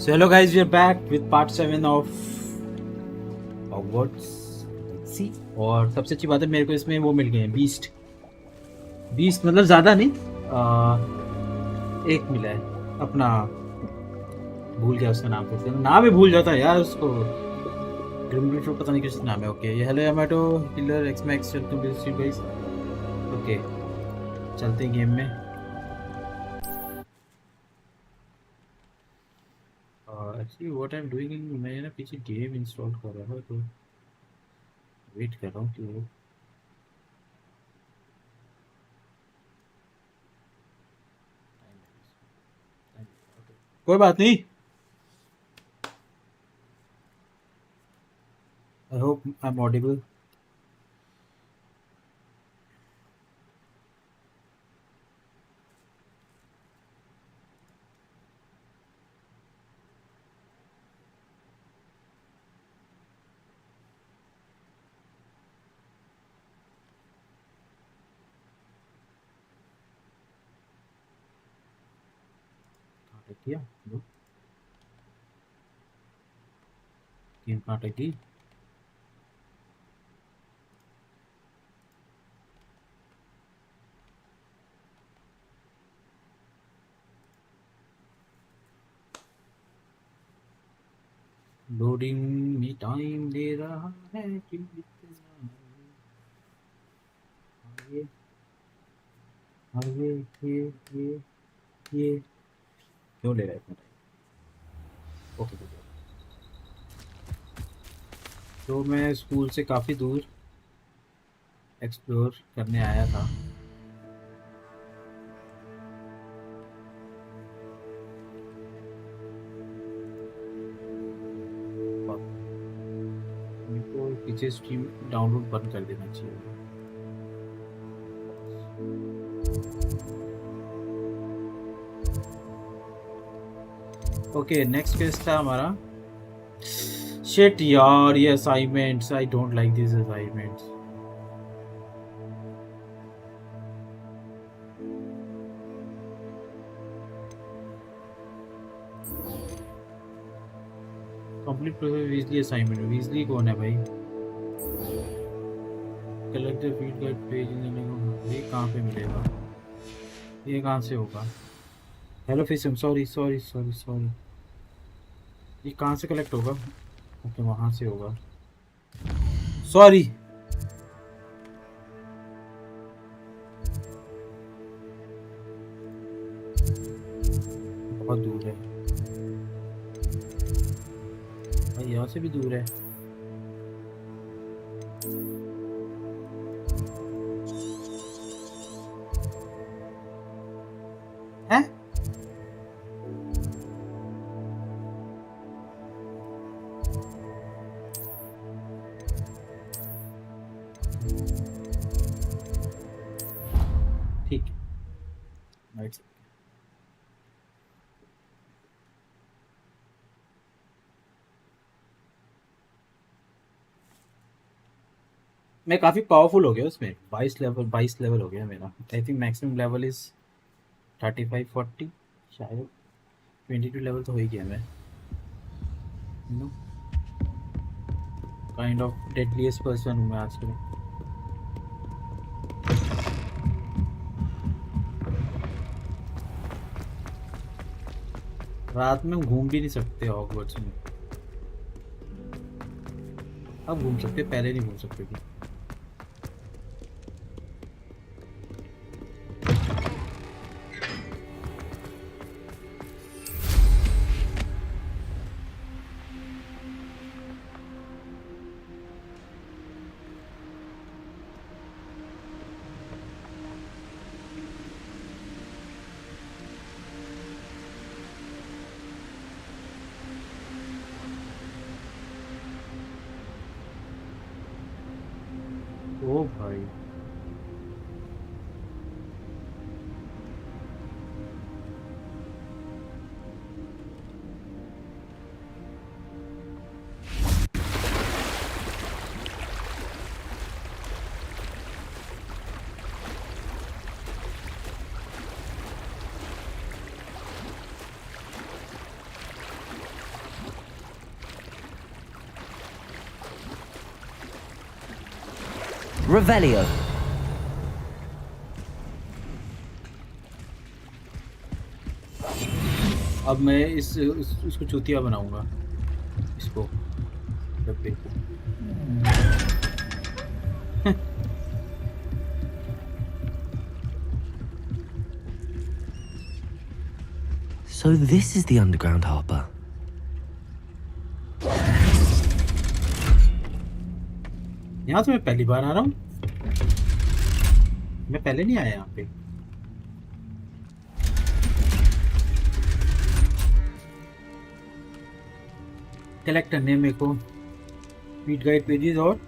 So hello guys, we are back with part 7 of Hogwarts Legacy। और सबसे अच्छी बात है मेरे को इसमें वो मिल गए हैं बीस्ट मतलब ज़्यादा नहीं, एक मिला है अपना, भूल गया उसका नाम, तो नाम ही भूल जाता है यार उसको, ग्रिम्बल पता नहीं किस नाम है। ओके ये hello Yamato killer x max guys. Okay चलते हैं गेम में। Actually what I am doing, मैंने ना पीछे गेम इंस्टॉल कर रहा है तो वेट कर रहा हूँ कि वो कोई बात नहीं। I hope I am audible. किया गेम कहाँ तक गई? लोडिंग में टाइम दे रहा है कि आगे आगे ये क्यों ले रहा है इतना टाइम? ओके तो मैं स्कूल से काफ़ी दूर एक्सप्लोर करने आया था। मेरे को पीछे स्ट्रीम डाउनलोड बंद कर देना चाहिए। ओके नेक्स्ट केस था हमारा। शिट यार ये assignments, I don't like this assignments. Complete Weasley assignment. Weasley कौन है भाई? Collect the field guide page in, ये कहाँ पे मिलेगा? ये कहाँ से होगा? हेलो फिसम, सॉरी सॉरी सॉरी सॉरी, ये कहाँ से कलेक्ट होगा? ओके वहाँ से होगा, सॉरी। बहुत दूर है भाई, यहाँ से भी दूर है। हैं? ठीक है, मैं काफ़ी पावरफुल हो गया उसमें। 22 लेवल हो गया मेरा। I think maximum level is 35-40 शायद। 22 लेवल तो हो ही गया मैं। Know kind of deadliest person हूँ मैं आजकल। रात में घूम भी नहीं सकते हॉगवर्ट्स में। अब घूम सकते, पहले नहीं घूम सकते थे। ओ भाई Revelio. अब मैं इसको चूतिया बनाऊंगा इसको डब्बे को So this is the underground harbor. यहाँ तो मैं पहली बार आ रहा हूँ मैं पहले नहीं आया यहाँ पे कलेक्ट करने मेरे को फीड गाइड पेजेस और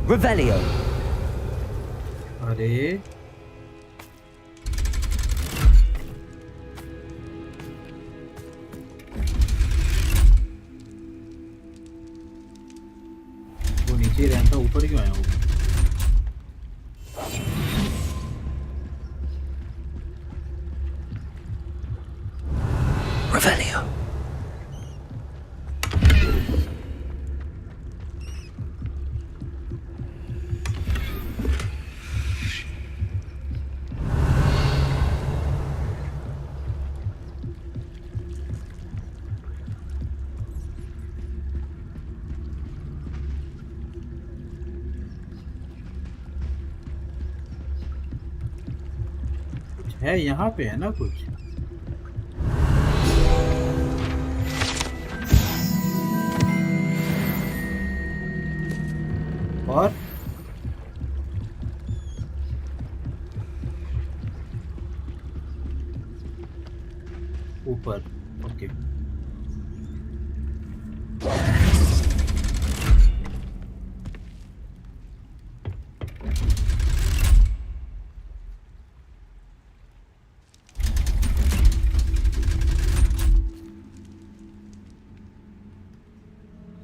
Revelio. अरे वो नीचे रहता ऊपर क्यों आया वो Revelio. है यहाँ पे है ना कुछ और ऊपर ओके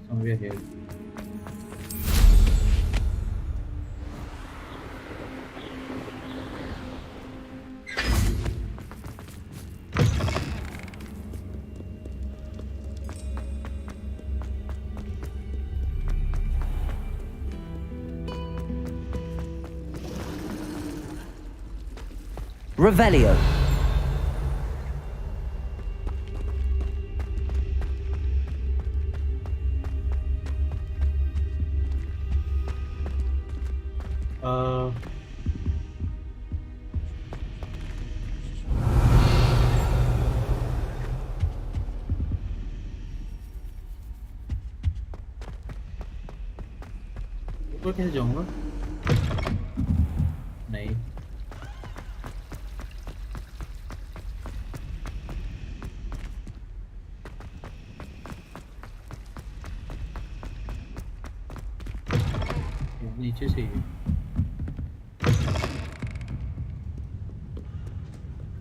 somewhere here Revelio. ऊपर कैसे जाऊंगा नहीं नीचे से ही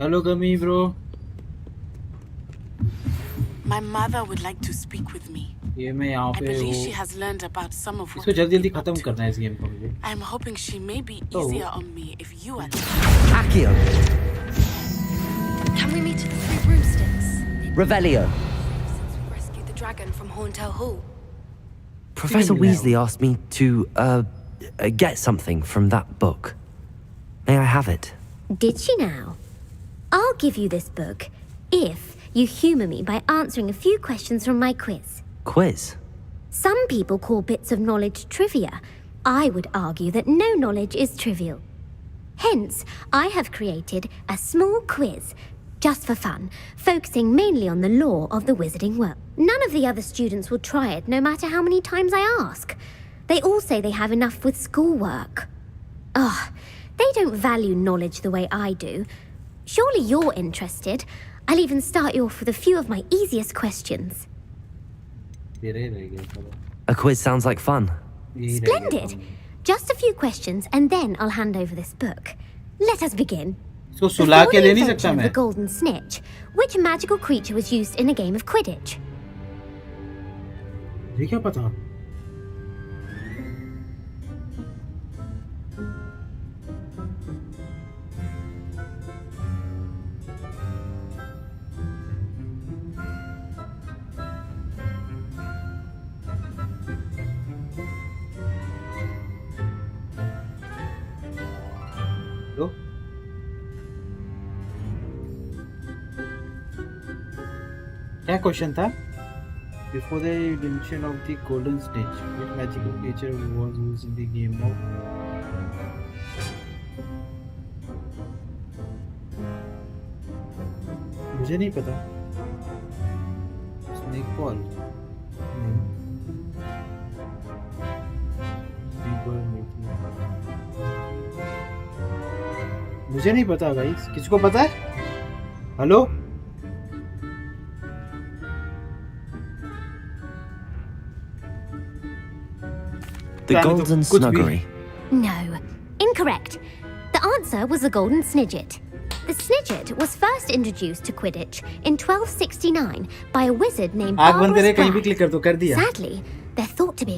hello Gummy bro My mother would like to speak with me. ये मैं यहाँ I पे believe वो she has learned about some of what इसको जल्दी जल्दी we've been खत्म up to. करना है इस गेम को मुझे I'm hoping she may be Oh. easier on me if you are. Accio. Can we meet at the Three Broomsticks? Revelio. Since we rescued the dragon from Horntail Hall. Professor Revelio. Weasley asked me to, get something from that book. May I have it? Did she now? I'll give you this book if you humour me by answering a few questions from my quiz. Quiz. Some people call bits of knowledge trivia. I would argue that no knowledge is trivial. Hence, I have created a small quiz, just for fun, focusing mainly on the lore of the wizarding world. None of the other students will try it, no matter how many times I ask. They all say they have enough with schoolwork. Ugh, they don't value knowledge the way I do. Surely you're interested. I'll even start you off with a few of my easiest questions. तेरे ही रह गया चलो A quiz sounds like fun. यही रह गया Splendid! काम। Just a few questions, and then I'll hand over this book. Let us begin. इसको सुला Before के the ले नहीं invention सकता of मैं the golden snitch, which magical creature was used in a game of Quidditch? ये क्या पता लो क्या क्वेश्चन था? Before the invention of the golden snitch, which magical creature was used in the game of मुझे नहीं पता। Snake ball मुझे नहीं पता भाई, किसको पता है? Hello The golden snuggery. No, incorrect. The answer was the golden snidget. The snidget was first introduced to Quidditch in 1269 by a wizard named आग बंद करे, Barbarous कहीं भी Bragg. क्लिक कर दो, कर दिया। Sadly, they're thought to be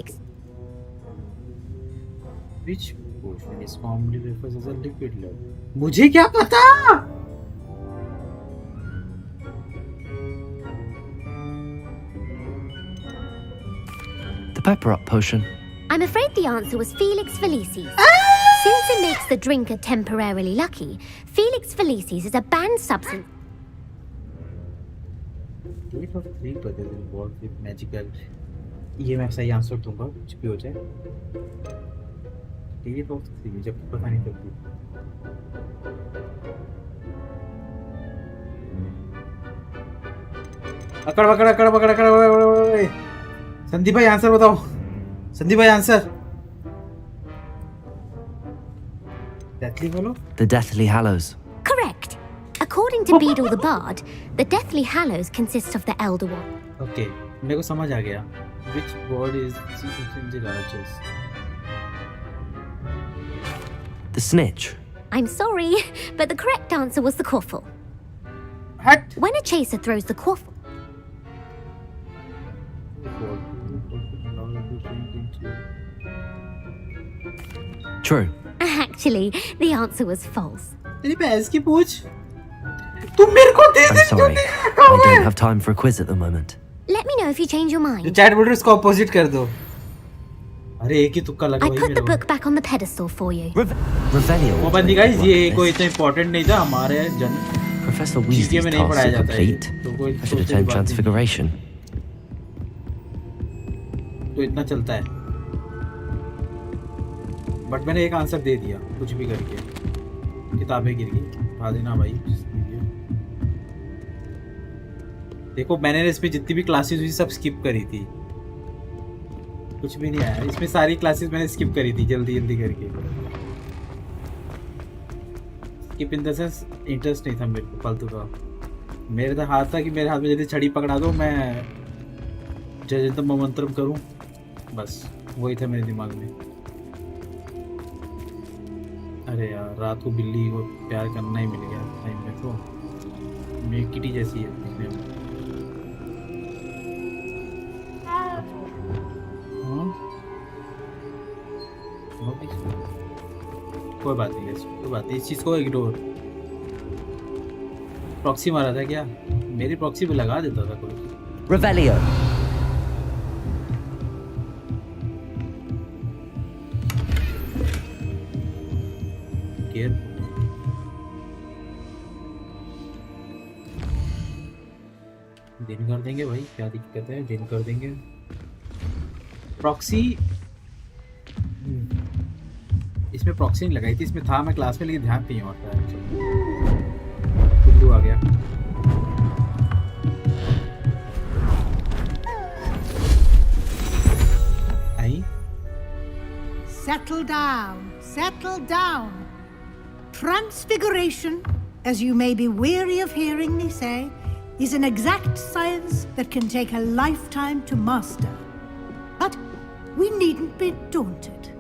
Which portion is commonly referred as a liquid love? मुझे क्या पता? The pepper up potion. I'm afraid the answer was Felix Felicis. Since it makes the drinker temporarily lucky, Felix Felicis is a banned substance. Date of 3 brothers involved with magical. ये मैं सही answer दूंगा, कुछ भी हो जाए। Date of 3 जब पता नहीं तब भी। अकड़ बकड़ अकड़ बकड़ अकड़। संदीप भाई आंसर बताओ। संदीप भाई आंसर। Deathly बोलो। The Deathly Hallows. Correct. According to Beedle the Bard, the Deathly Hallows consists of the Elder Wand. Okay, मेरे को समझ आ गया। Which word is in the largest? The Snitch. I'm sorry, but the correct answer was the Quaffle. Hat. When a chaser throws the Quaffle, True. actually, the answer was false. तेरी भैंस की पूछ। तुम मेरे को दे I'm they sorry. I don't have time for a quiz at the moment. Let me know if you change your जो mind. Chat बोल रहे उसको ऑपोजिट कर दो। अरे एक ही तुक्का लगा I वही put the मेरा। book back on the pedestal for you. Revelio. वो बंदी गाइस ये कोई इतना इम्पोर्टेंट नहीं था हमारे जन Professor चीज़ें में Weasley's नहीं पढ़ाया task to जाता है। complete. तो कोई I should सोचने की attend बात नहीं। Transfiguration. तो इतना चलता है। बट मैंने एक आंसर दे दिया कुछ भी करके। किताबें गिर गई, उठा देना भाई। देखो मैंने इसमें जितनी भी क्लासेस हुई सब स्किप करी थी, कुछ भी नहीं आया इसमें। सारी क्लासेस मैंने स्किप करी थी जल्दी जल्दी करके। Skip in the sense interest नहीं था मेरे को फालतू का। मेरे तो हाथ था कि मेरे हाथ में जल्दी छड़ी पकड़ा दो, मैं जयंतम मंत्रम करूं, बस वही था मेरे दिमाग में। अरे यार रात को बिल्ली को प्यार करना ही मिल गया टाइम में, तो मेरी किटी जैसी है दिखने में। कोई बात नहीं guys, कोई बात नहीं, इस चीज़ को इग्नोर। प्रॉक्सी मारा था क्या? मेरी प्रॉक्सी पे लगा देता था कोई। Revelio. केयर दिन कर देंगे भाई, क्या दिक्कत है, दिन कर देंगे। प्रॉक्सी इसमें प्रॉक्सी नहीं लगाई थी, इसमें था मैं क्लास में, लेकिन ध्यान नहीं होता है। कुल्लू आ गया। आई Settle down, settle down. Transfiguration, as you may be weary of hearing me say, is an exact science that can take a lifetime to master. But we needn't be daunted.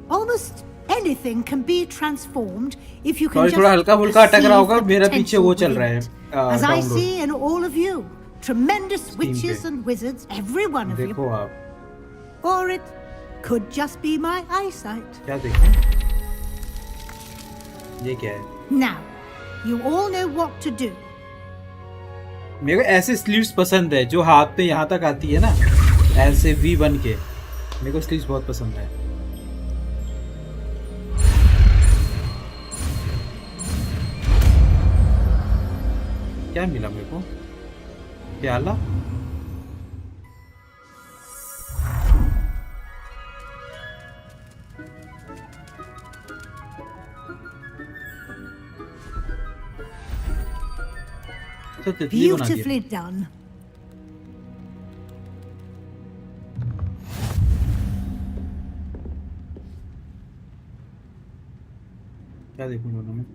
Almost anything can be transformed if you can Sorry, just थोड़ा हल्का फुल्का अटक रहा होगा, perceive the मेरा पीछे वो potential चल रहा है, within it. As I download। see in all of you, tremendous Steam witches पे। and wizards, every one of you. देखो आप Or it could just be my eyesight. क्या देखें, ये क्या है? Now, you all know what to do. मेरे को ऐसे स्लीव्स पसंद है जो हाथ पे यहाँ तक आती है ना, ऐसे वी बन के। मेरे को स्लीव्स बहुत पसंद है। क्या मिला मेरे को? प्याला? तो तितली बना दिया। Beautifully done. क्या देखूं दोनों में?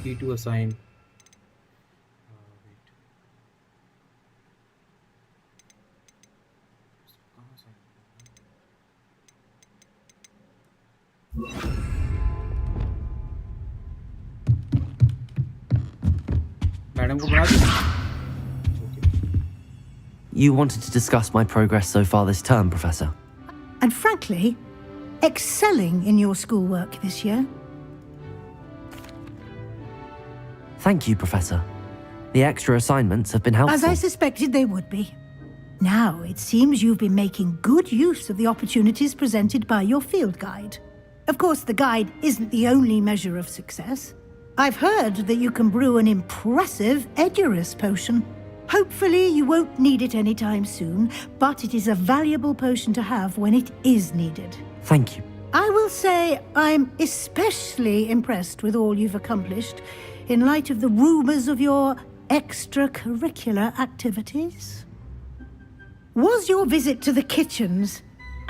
Key to assign. मैडम को बना दी। You wanted to discuss my progress so far this term, Professor. And frankly, excelling in your schoolwork this year. Thank you, Professor. The extra assignments have been helpful. As I suspected they would be. Now, it seems you've been making good use of the opportunities presented by your field guide. Of course, the guide isn't the only measure of success. I've heard that you can brew an impressive Edurus potion. Hopefully, you won't need it anytime soon, but it is a valuable potion to have when it is needed. Thank you. I will say I'm especially impressed with all you've accomplished in light of the rumors of your extracurricular activities. Was your visit to the kitchens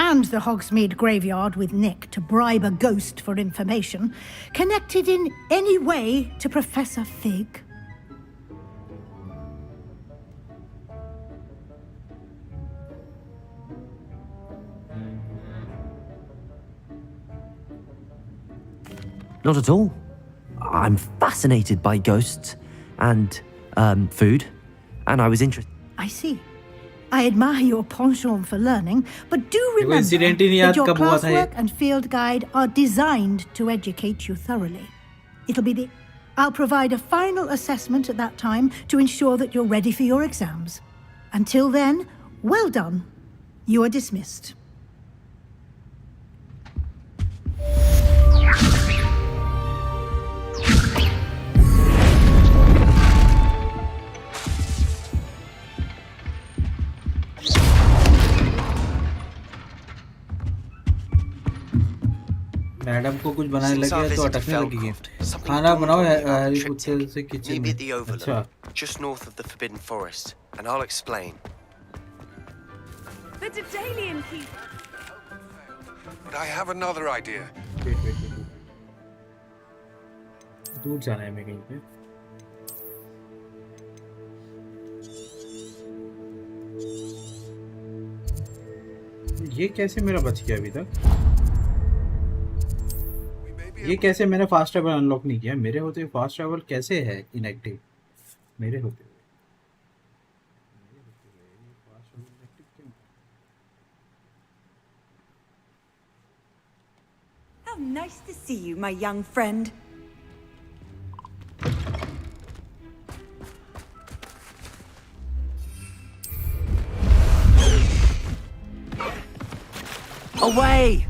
and the Hogsmeade graveyard with Nick to bribe a ghost for information connected in any way to Professor Fig? Not at all. I'm fascinated by ghosts and food, and I was interested. I see. I admire your penchant for learning, but do remember incident ही नहीं that याद your कब हुआ था ये? classwork and field guide are designed to educate you thoroughly. I'll provide a final assessment at that time to ensure that you're ready for your exams. Until then, well done. You are dismissed. Madam को कुछ बनाने Since our लगे तो visit to अटकने लगेगी। Felcroft, something खाना dawned बनाओ on me about Harry the पुत्र triptych से किचन maybe में। at the Overlook, अच्छा, just north of the Forbidden Forest, and I'll explain. The Daedalian Keep. But I have another idea. Wait. दूर जाना है मैं कहीं पे। ये कैसे मेरा बच गया अभी तक? We may be ये कैसे मैंने फास्ट ट्रैवल अनलॉक नहीं किया? मेरे होते हुए फास्ट ट्रैवल कैसे है इनएक्टिव? मेरे होते हुए फास्ट ट्रैवल इनएक्टिव क्यों? How nice to see you, my young friend. Away!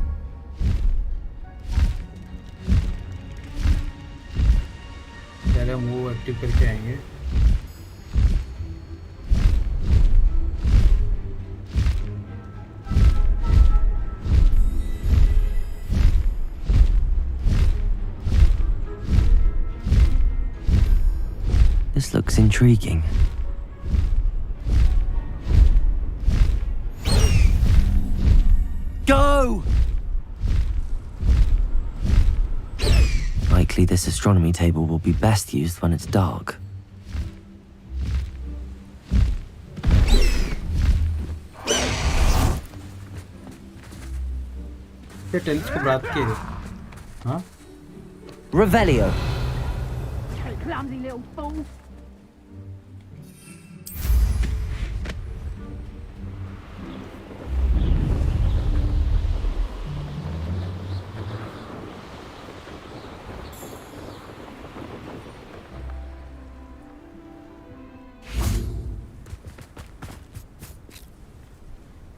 पहले हम वो एक्टिव करके आएंगे। This looks intriguing. Go! Likely this astronomy table will be best used when it's dark. ये टेलीस्कोप रात के हाँ Revelio. Clumsy little fool.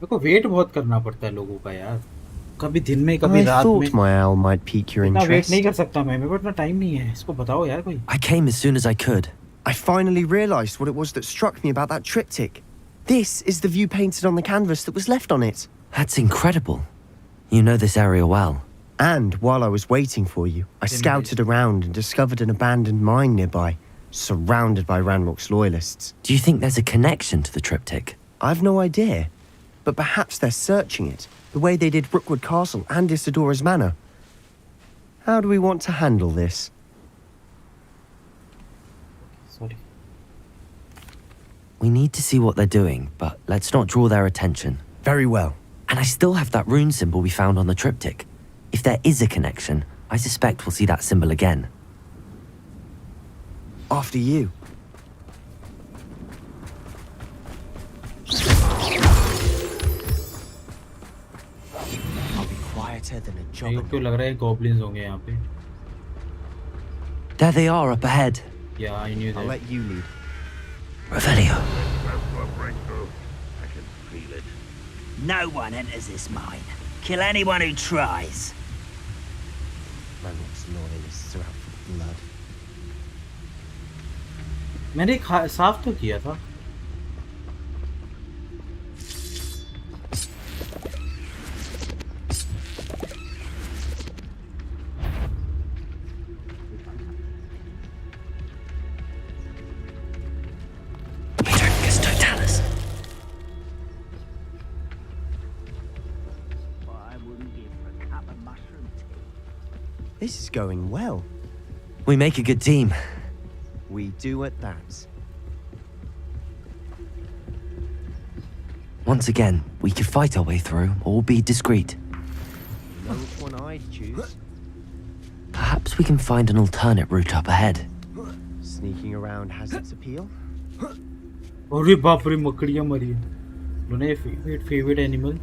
देखो वेट बहुत करना पड़ता है लोगों का यार, कभी दिन में कभी I रात में। thought my owl might pique your इतना वेट interest. नहीं कर सकता मैं, मेरे को इतना टाइम नहीं है। इसको बताओ यार कोई। I came as soon as I could. I finally realized what it was that struck me about that triptych. This is the view painted on the canvas that was left on it. That's incredible. You know this area well. And while I was waiting for you, I scouted around and discovered an abandoned mine nearby, surrounded by Ranrock's loyalists. Do you think there's a connection to the triptych? I've no idea, but perhaps they're searching it, the way they did Rookwood Castle and Isidora's Manor. How do we want to handle this? Sorry. We need to see what they're doing, but let's not draw their attention. Very well. And I still have that rune symbol we found on the triptych. If there is a connection, I suspect we'll see that symbol again. After you. I'll be quieter than a job. मेरे को क्यों लग रहा है goblins होंगे यहाँ पे? There they are up ahead. Yeah, I knew I'll that. let you lead. Revelio. I can feel it. No one enters this mine. Kill anyone who tries. Ranrock's loyalists are out for blood. मैंने साफ तो किया था. This is going well. We make a good team. We do at that. Once again, we could fight our way through or be discreet. You know which one I'd choose? Perhaps we can find an alternate route up ahead. Sneaking around has its appeal. अरे बाप रे मकड़ियाँ मरी हैं. लोने favorite animal.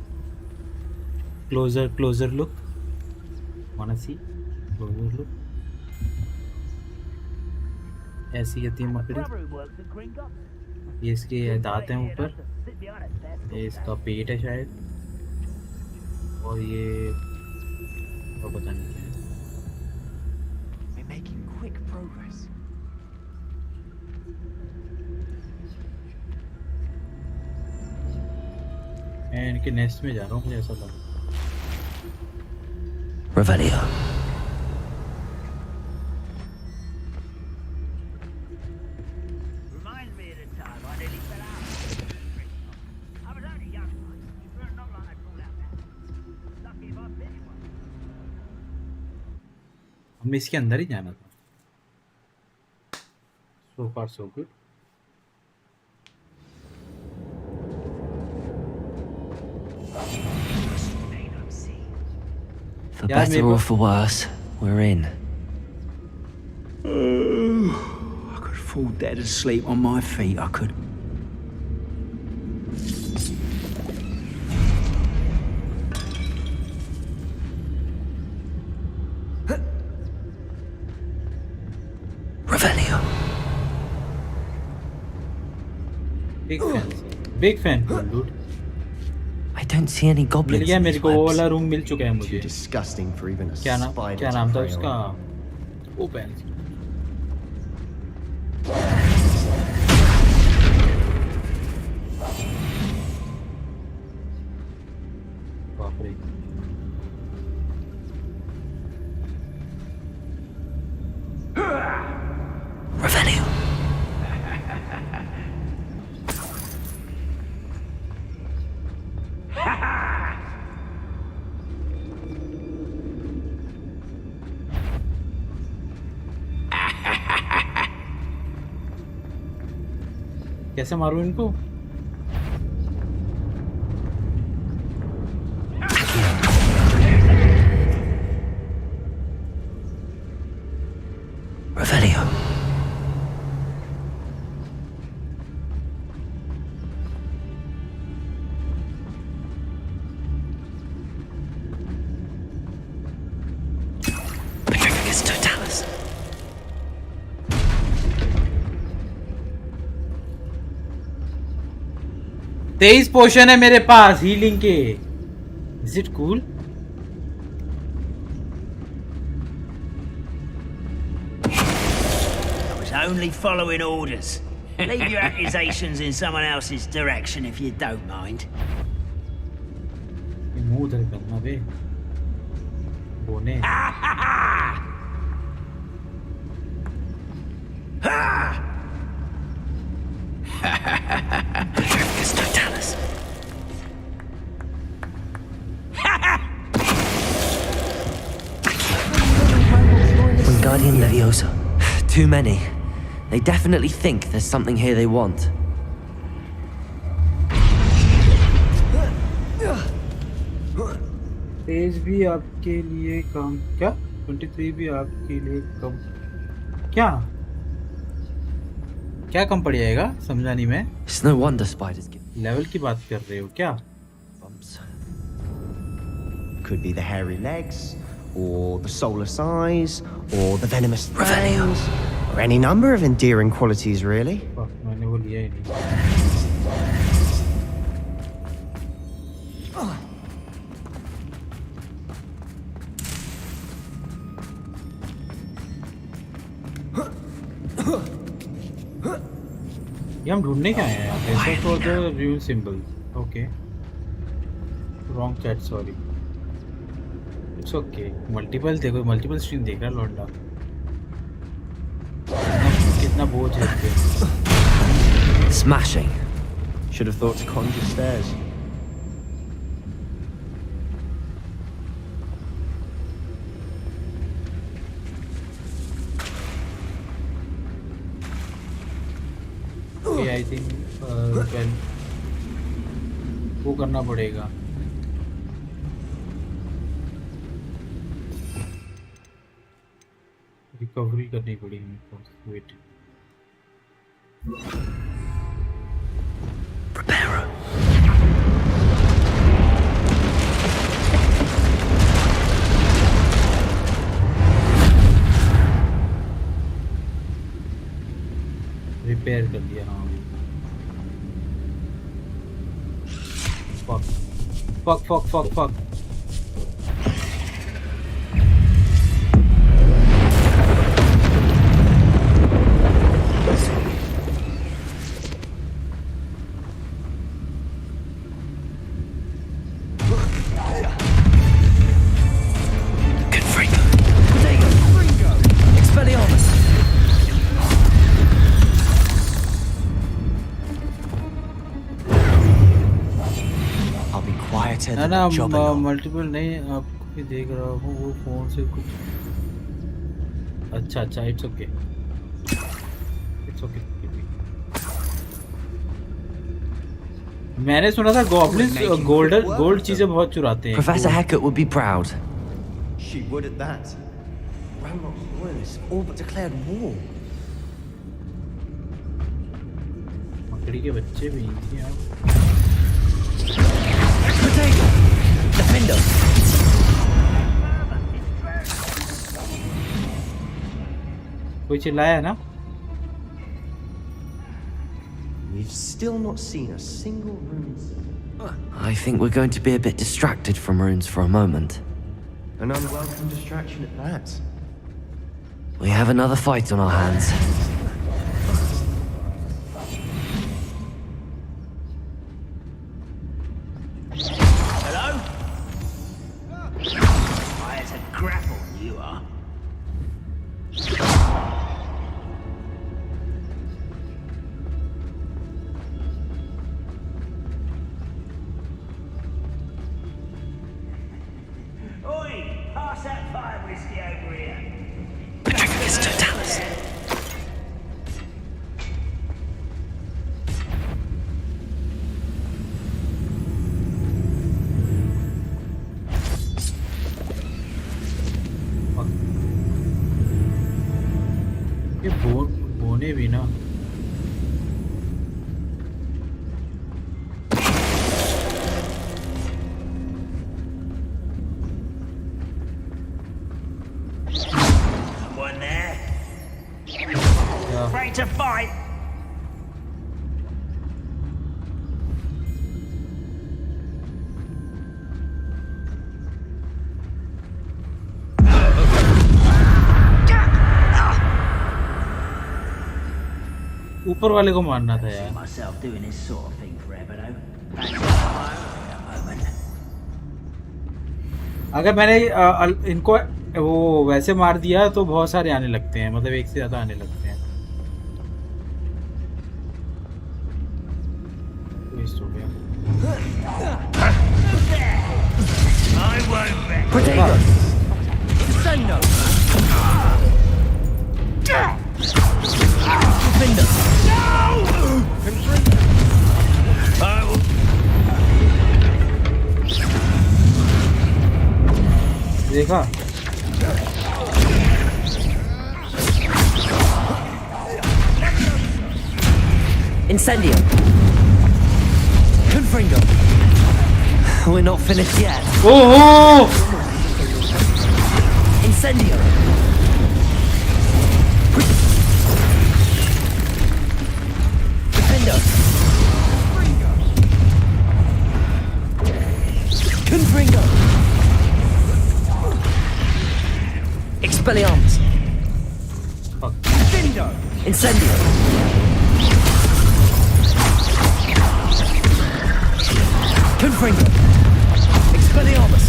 Closer look. Wanna see? Closer look. ऐसी होती है मकड़ी. ये इसके दांत हैं ऊपर. ये इसका पेट है शायद. और ये और पता नहीं क्या है. We're making quick progress. मैं इनके नेस्ट में जा रहा हूँ मुझे ऐसा लग. Revelio. Reminds me of the time I nearly fell out. I was only young, but not like I call out now. Lucky if I fit in one. हमें इसके अंदर ही जाना था. So far so good. For better or for worse, we're in. I could fall dead asleep on my feet, I could. Revelio. Big fan, dude. I don't see any mill goblins गया in मेरे these को. वो webs. वाला room मिल चुका है Too मुझे. disgusting for even a क्या spider नाम to था prey उसका? on. ओपन. बाप रे. Revelio. कैसे मारूं इनको? Revelio. Petrificus totalis. तेईस पोशन है मेरे पास हीलिंग के. Is it cool? That was was only following orders. Leave your accusations in someone else's direction if you don't mind. ये मुंह उधर करना बे बोने Totalis. Wingardium Leviosa. Too many. They definitely think there's something here they want. तेज भी आपके लिए कम क्या 23 भी आपके लिए कम क्या क्या कम पड़ जाएगा समझा नहीं मैं It's no wonder spiders get level की बात कर रहे हो क्या bumps. Could be the hairy legs, or the soulless eyes, or the venomous Revelio. fangs, or any number of endearing qualities, really. Fuck, मैंने वो लिया ही नहीं ये हम ढूंढने क्या आए हैं Listen for the rune symbol okay wrong chat sorry it's okay multiple देखो multiple stream देख रहा लौंडा कितना बोझ है इस पे Smashing. Should have thought to conjure stairs. okay I think well वो करना पड़ेगा रिकवरी करनी पड़ेगी मेरे को वेट Preparo. रिपेयर कर दिया हाँ fuck fuck fuck fuck fuck Confringo. Protego. Expelliarmus. I'll be quieter ना than ना a jobber. मल्टीपल नहीं आपको भी देख रहा हूँ वो फोन से कुछ अच्छा अच्छा इट्स ओके मैंने सुना था गॉब्लिन्स गोल्ड चीजें बहुत चुराते हैं Professor Hecat would be proud. She would at that. Ranrock's loyalists all but declared war. मकड़ी के बच्चे भी थे यार Protego. Defender. कोई चिल्लाया ना We've still not seen a single rune. I think we're going to be a bit distracted from runes for a moment. An unwelcome distraction at that. We have another fight on our hands. Hello? I had to grapple, you are. Oi! Pass that fire whiskey over here. Patricius Totalis. ये बोने भी ना Someone there? Afraid to fight? ऊपर वाले को मारना था यार। Myself doing this sort of thing forever, though. Back to the fire at a moment. अगर मैंने इनको वो वैसे मार दिया तो बहुत सारे आने लगते हैं, मतलब एक से ज्यादा आने लगते हैं। वेस्ट हो गया। I won't bet. Protego! Incendio! Defender! देखा? Incendio! Confringo! We're not finished yet. Oh! Incendio! Defender! Confringo! Expelliarmus! Incendio! Confringo! Expelliarmus!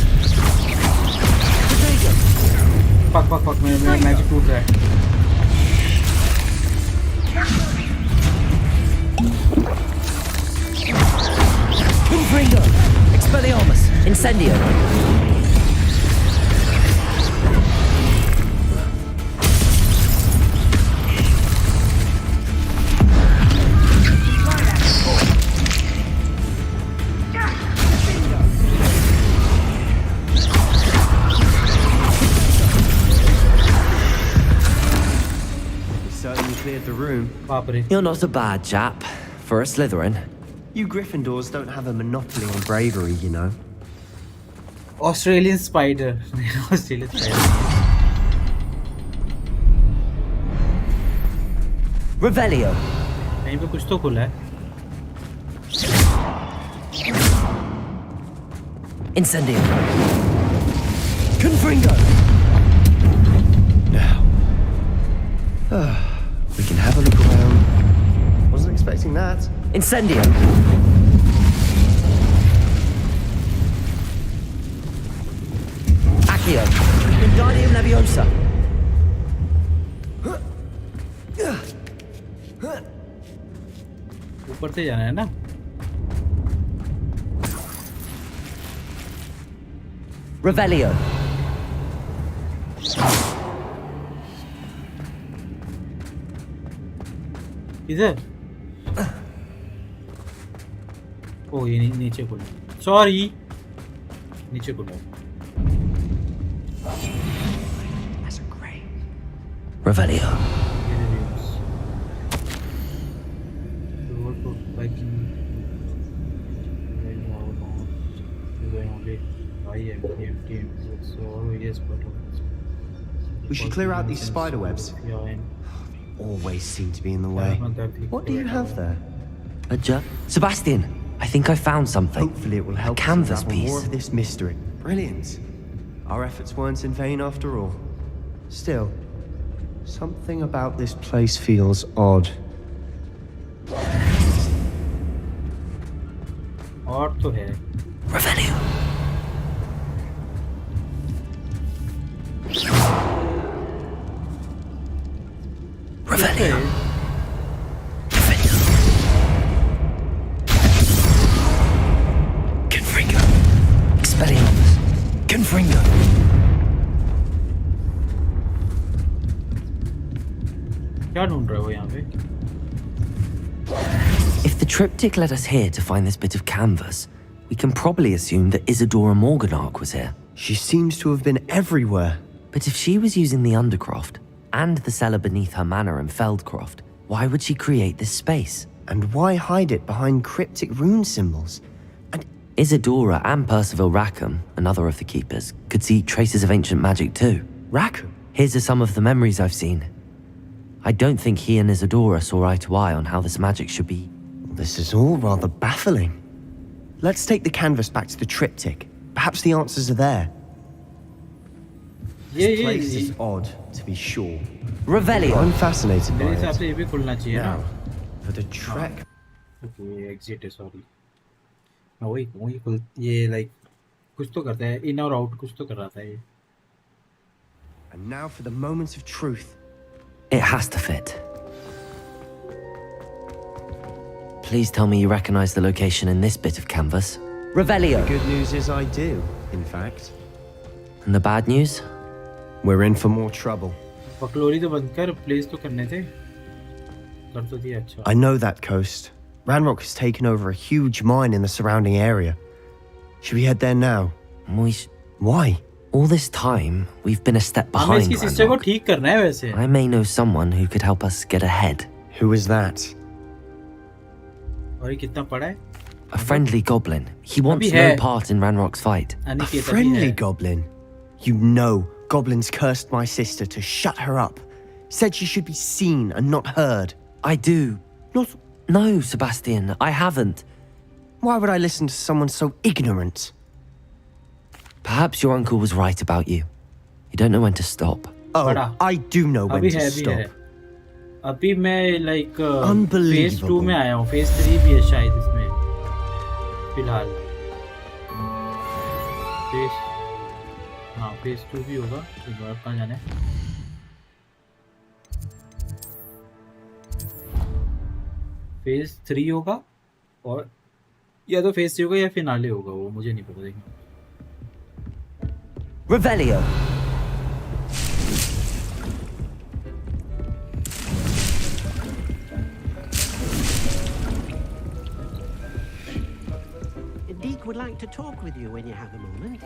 Protego! Fuck, मेरा मैजिक टूट रहा है। Confringo! Expelliarmus! Incendio! Certainly cleared the room. बाप रे। You're not a bad chap for a Slytherin. You Gryffindors don't have a monopoly on bravery, you know. Australian spider. Australian spider. Revelio! कहीं पे कुछ तो खुला है। Incendio! Confringo! Now. We can have a look around. Wasn't expecting that. Incendio! Accio! Wingardium Leviosa! ऊपर से जाना है ना? Revelio! इधर? ओ ये नीचे खुला। सॉरी, नीचे खुला। Revelio! We should clear out these spider webs. Always seem to be in the way. What do you have there? A jar? Sebastian, I think I found something. Hopefully it will help a canvas us unravel piece. more of this mystery. Brilliant. Our efforts weren't in vain after all. Still, something about this place feels odd. और तो है। Revelio! Revelio! Revelio! Confringo! Expelliarmus! Confringo! क्या ढूंढ रहे हो यहाँ पे? If the triptych led us here to find this bit of canvas, we can probably assume that Isadora Morganach was here. She seems to have been everywhere. But if she was using the Undercroft and the cellar beneath her manor in Feldcroft, why would she create this space? And why hide it behind cryptic rune symbols? And Isadora and Percival Rackham, another of the keepers, could see traces of ancient magic too. Rackham? Here's some of the memories I've seen. I don't think he and Isadora saw eye to eye on how this magic should be. This is all rather baffling. Let's take the canvas back to the triptych. Perhaps the answers are there. This place is odd, to be sure. Revelio! I'm fascinated by मेरे हिसाब it. से ये भी खुलना चाहिए ना? Now, For the trek. Okay exit है sorry मैं वही खुल ये लाइक कुछ तो करता है इन और आउट कुछ तो कर रहा था ये And now for the moments of truth. It has to fit. Please tell me you recognize the location in this bit of canvas. Revelio. The good news is I do, in fact. And the bad news? We're in for more trouble. बकलोरी तो बंद कर place तो करने थे कर तो दिया अच्छा I know that coast. Ranrock has taken over a huge mine in the surrounding area. Should we head there now? Why? All this time, we've been a step हमें behind इसकी सिस्टर को Ranrock. ठीक करना है वैसे I may know someone who could help us get ahead. Who is that? और ये कितना पड़ा है A friendly goblin. He wants अभी no है। part in Ranrock's fight. A Aniket अभी friendly है goblin? You know, goblins cursed my sister to shut her up. Said she should be seen and not heard. I do. Not... No, Sebastian, I haven't. Why would I listen to someone so ignorant? Perhaps your uncle was right about you. You don't know when to stop. Oh, बड़ा। I do know when अभी to है अभी है stop. अभी मैं like phase Unbelievable. 2 में आया हूँ फेज 3 भी है शायद इसमें फिलहाल फेज हाँ फेज 2 भी होगा एक बार कहाँ जाना है फेज 3 होगा और या तो फेज 3 होगा या फिनाले होगा वो मुझे नहीं पता देखना Revelio. Deke would like to talk with you when you have a moment.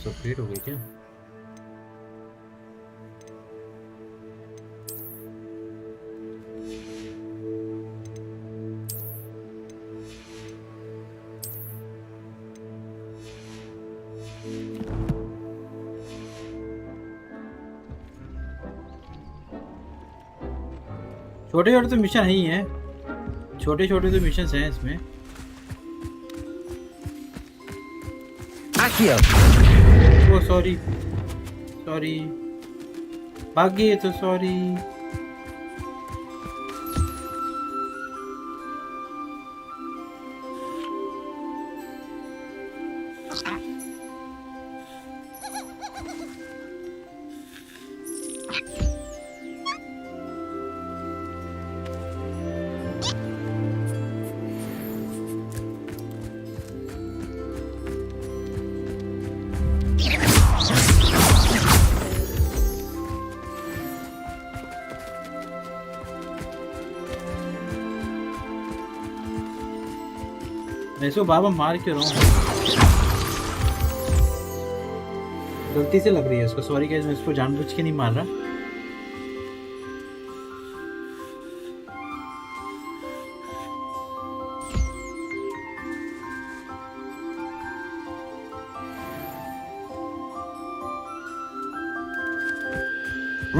सब अपडेट हो गए क्या छोटे छोटे तो मिशन ही हैं छोटे छोटे तो मिशन हैं इसमें Accio. ओ सॉरी सॉरी भाग गए तो सॉरी मैं इसको बाबा मार क्यों रहा हूँ गलती से लग रही है इसको सॉरी गाइस मैं इसको जानबूझ के नहीं मार रहा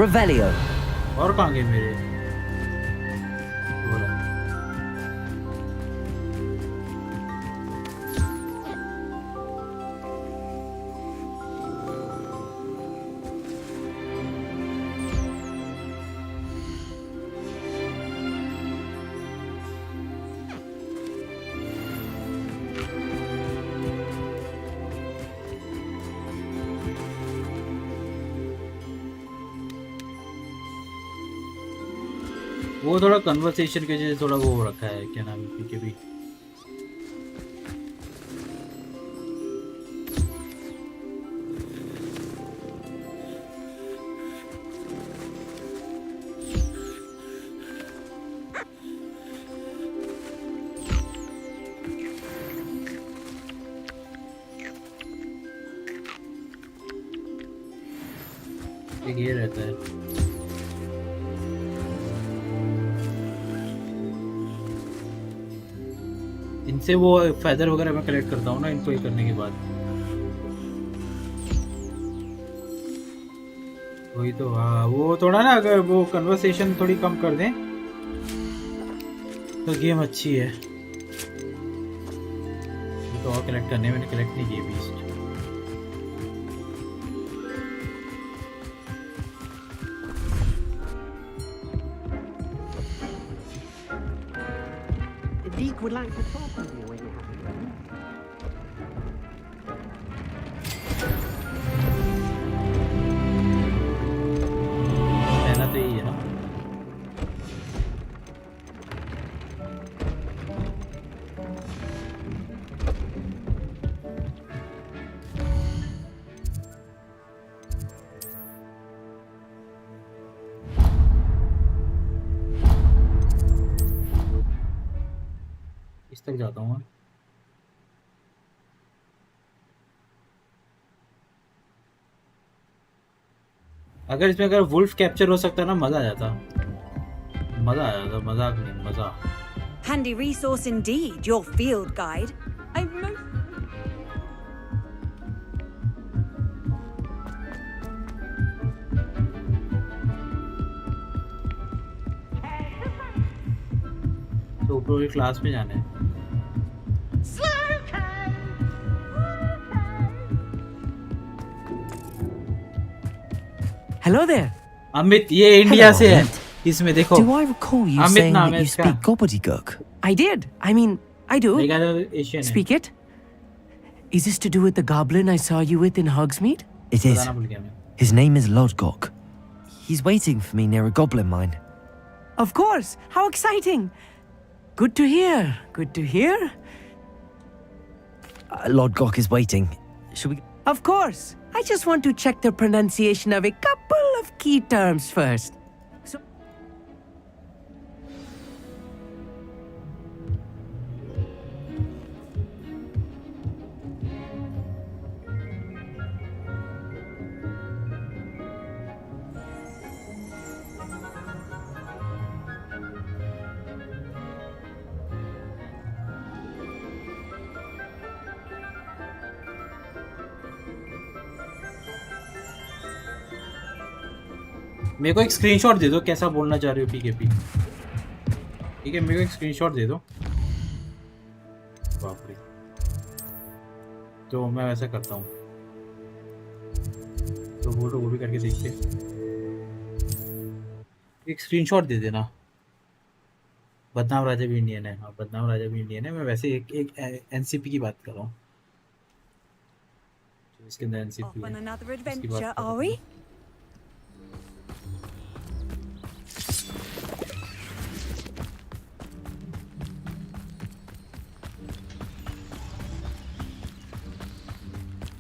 Revelio. और कहाँ गए मेरे बोला वो थोड़ा कन्वर्सेशन के जैसे थोड़ा वो हो रखा है क्या नाम है पीके भी एक ये रहता है इनसे वो फेदर वगैरह मैं कलेक्ट करता हूँ ना इनको ये करने के बाद वही तो हाँ वो थोड़ा ना अगर वो कन्वर्सेशन थोड़ी कम कर दें तो गेम अच्छी है तो और कलेक्ट करने मैंने कलेक्ट नहीं किए beast Deke would like to talk with you when you have a moment. कहना तो यही है ना। इस तक जाता हूँ मैं। अगर इसमें अगर वुल्फ कैप्चर हो सकता ना मजा आ जाता, मजा आ जाता, मजाक नहीं, मजा। Handy resource indeed, your field guide. I most... तो ऊपर वाली क्लास में जाना है। Hello there. अमित, ये इंडिया Hello, से है। Amit. इसमें देखो। Do I recall you Amit saying नाम that है you इसका। speak gobbledygook? I did. I mean, I do. मेरा तो एशियन है। Speak it. Is this to do with the goblin I saw you with in Hogsmeade? It is. बताना भूल गया मैं। His name is Lodgok. He's waiting for me near a goblin mine. Of course. How exciting. Good to hear. Good to hear. Lodgok is waiting. Should we? Of course. I just want to check the pronunciation of a couple of key terms first. So. मेरे को एक screenshot दे दो कैसा बोलना चाह रहे हो पीकेपी। ठीक है, मेरे को एक स्क्रीनशॉट दे दो। बाप रे, तो मैं वैसा करता हूँ। तो वो भी करके देखते। एक स्क्रीनशॉट दे देना। बदनाम राजा भी इंडियन है। हाँ, बदनाम राजा भी इंडियन है। मैं वैसे एक एनसीपी की बात कर रहा हूँ। इसके अंदर एनसीपी Off on another है। इसकी बात adventure, कर रहा are हूँ। we?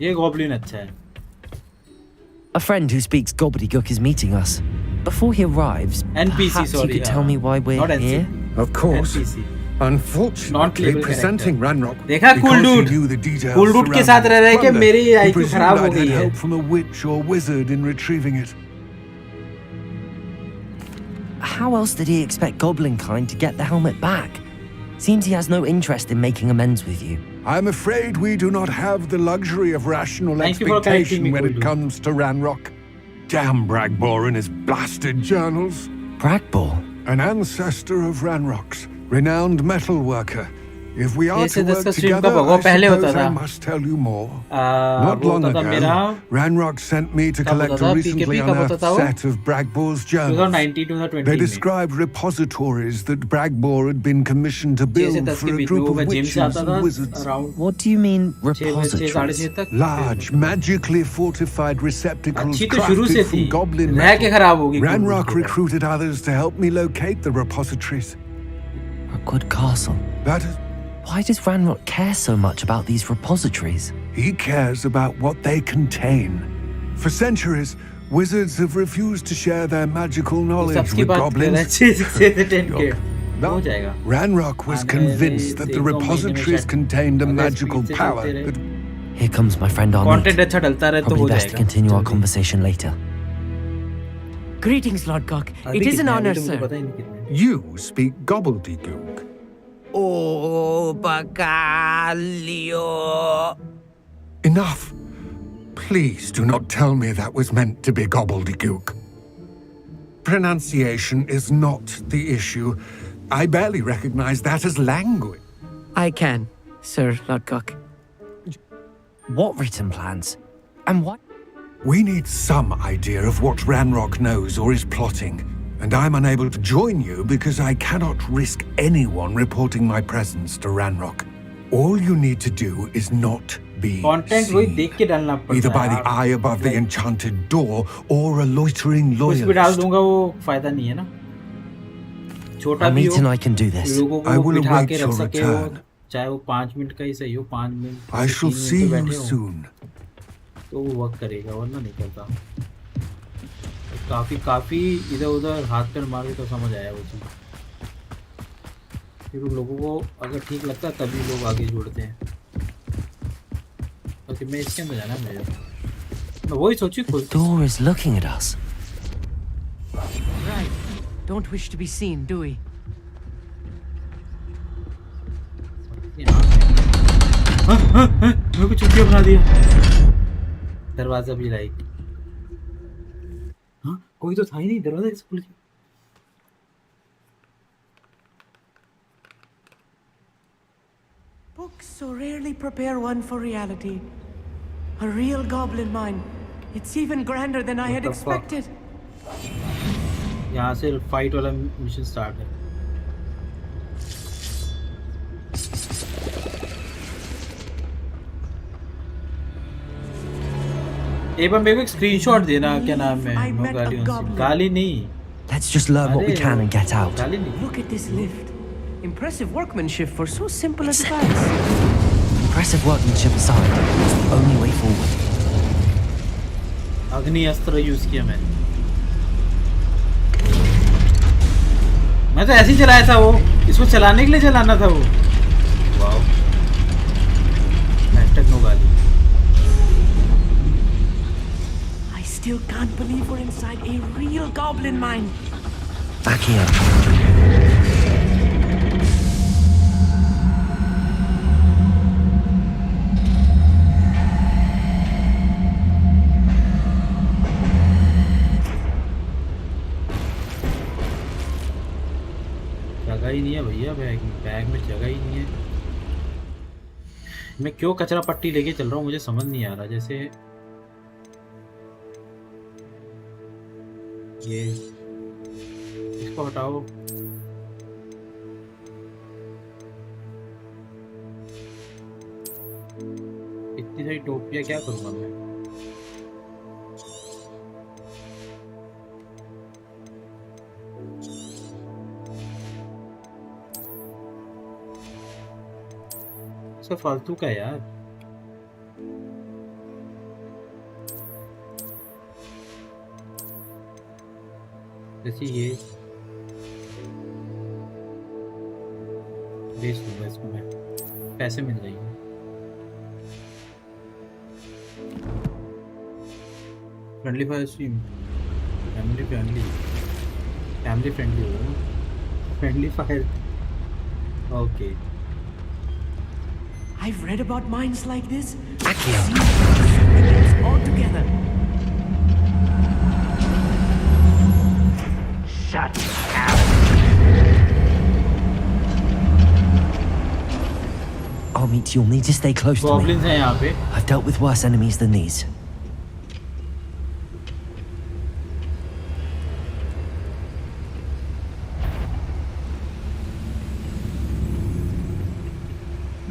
ये गॉब्लिन अच्छा है। A friend who speaks gobbledygook is meeting us. Before he arrives, NPC, perhaps you sorry, could tell me why we're not NC. here? Of course. NPC. Unfortunately, Non-playable presenting character. Ranrock देखा cool because he dude? knew the details Cool dude के surrounding साथ रह रहे his कि plunder, मेरी he IQ presumed खराब हो I'd गई had है। help from a witch or wizard in retrieving it. How else did he expect Goblinkind to get the helmet back? Seems he has no interest in making amends with you. I'm afraid we do not have the luxury of rational Thank you for correcting me, expectation when it Cool dude. comes to Ranrock. Damn Bragbor and his blasted journals. Bragbor? An ancestor of Ranrock's, renowned metal worker. If we are ये to से work 10 का stream together, कब होगा? I पहले होता suppose I था। must tell you more. Not वो long होता था ago, मेरा Ranrock sent me to कब collect होता a था? recently PKP कब होता unearthed था वो? set of Bragbor's journals. 2019 2020 They में। described repositories that Bragbor had been commissioned to 6 से build 10 for के a बीच में group वो of मैं जिम से witches आता था and wizards. Around What do you mean, 6 साढ़े repositories? 6 तक। Large, magically fortified receptacles अच्छी तो शुरू से crafted थी। from goblin रह के खराब metal. होगी। Ranrock recruited others to help me locate the repositories. Rookwood Castle. That is, Why does Ranrock care so much about these repositories? he cares about what they contain. For centuries, wizards have refused to share their magical knowledge सबकी with बात कर रहा है goblins. 6 से 10 के हो Look, जाएगा। Ranrock was convinced that the repositories contained a magical power that Here comes my friend Armin. Content अच्छा डलता रहे तो हो Probably best to जाएगा। continue our conversation later. Greetings, Lodgok. अभी It is an कितने हैं? honor, अभी तो मुझे sir. पता ही नहीं कितने हैं। you speak gobbledygook. Oh, Bacalio. Enough. Please do not tell me that was meant to be gobbledygook. Pronunciation is not the issue. I barely recognize that as language. I can, Sir Lodgok. What written plans? And what? We need some idea of what Ranrock knows or is plotting. And I'm unable to join you because I cannot risk anyone reporting my presence to Ranrock. All you need to do is not be content वही seen, देख के डालना पड़ता है either by the यार। eye above the enchanted door or a loitering कुछ भी डाल loyalist. दूंगा वो फायदा नहीं है ना, छोटा भी Amit and I हो, can do this. लोगों I को will बिठा await के रख your सके वो, return. चाहे वो 5 मिनट का ही सही हो, 5 minute I shall 3 minute see पे you बैठे हो soon. तो वो वर्क करेगा, वरना नहीं करता। काफी इधर उधर हाथ पैर मार के तो समझ आया वो चीज़। फिर लोगों को अगर ठीक लगता है तभी लोग आगे जुड़ते हैं। ओके, मैं इसके अंदर जाना है मुझे, मैं वही सोची The खुद। door is looking at us. Right. Don't wish to be seen, do we? मेरे को चुटिया बना दिया। दरवाजा भी लाइक, हाँ कोई तो था ही नहीं, दरवाजा कैसे खुल गया? Books so rarely prepare one for reality. A real goblin mine. It's even grander than I had What the fuck? expected. यहाँ से फाइट वाला मिशन स्टार्ट है। एक बार मेरे को एक स्क्रीनशॉट देना, क्या नाम है, नो गाली उनसे, गाली नहीं, Let's just learn what we can and get out. गाली नहीं। Look at this lift. Impressive workmanship for so simple a device. Impressive workmanship aside, it's the only way forward. अग्नि अस्त्र यूज किया मैंने, मैं तो ऐसे ही चलाया था, वो इसको चलाने के लिए चलाना था वो। वाओ, हैशटैग नो गाली। I still can't believe we're inside a real goblin mine. Back here. जगह ही नहीं है भैया, बैग में जगह ही नहीं है। मैं क्यों कचरा पट्टी लेके चल रहा हूँ, मुझे समझ नहीं आ रहा। जैसे ये इसको हटाओ, इतनी सारी टोपियाँ क्या करूँगा मैं? सब फालतू का है यार। जैसे ये बेच दूंगा इसको मैं, पैसे मिल जाएंगे। Friendly fire stream, family friendly हो, friendly fire, okay. I've read about mines like this. Accio. All together. Shut up. Amit, you'll need to stay close to me. Goblins हैं यहाँ पे। I've dealt with worse enemies than these.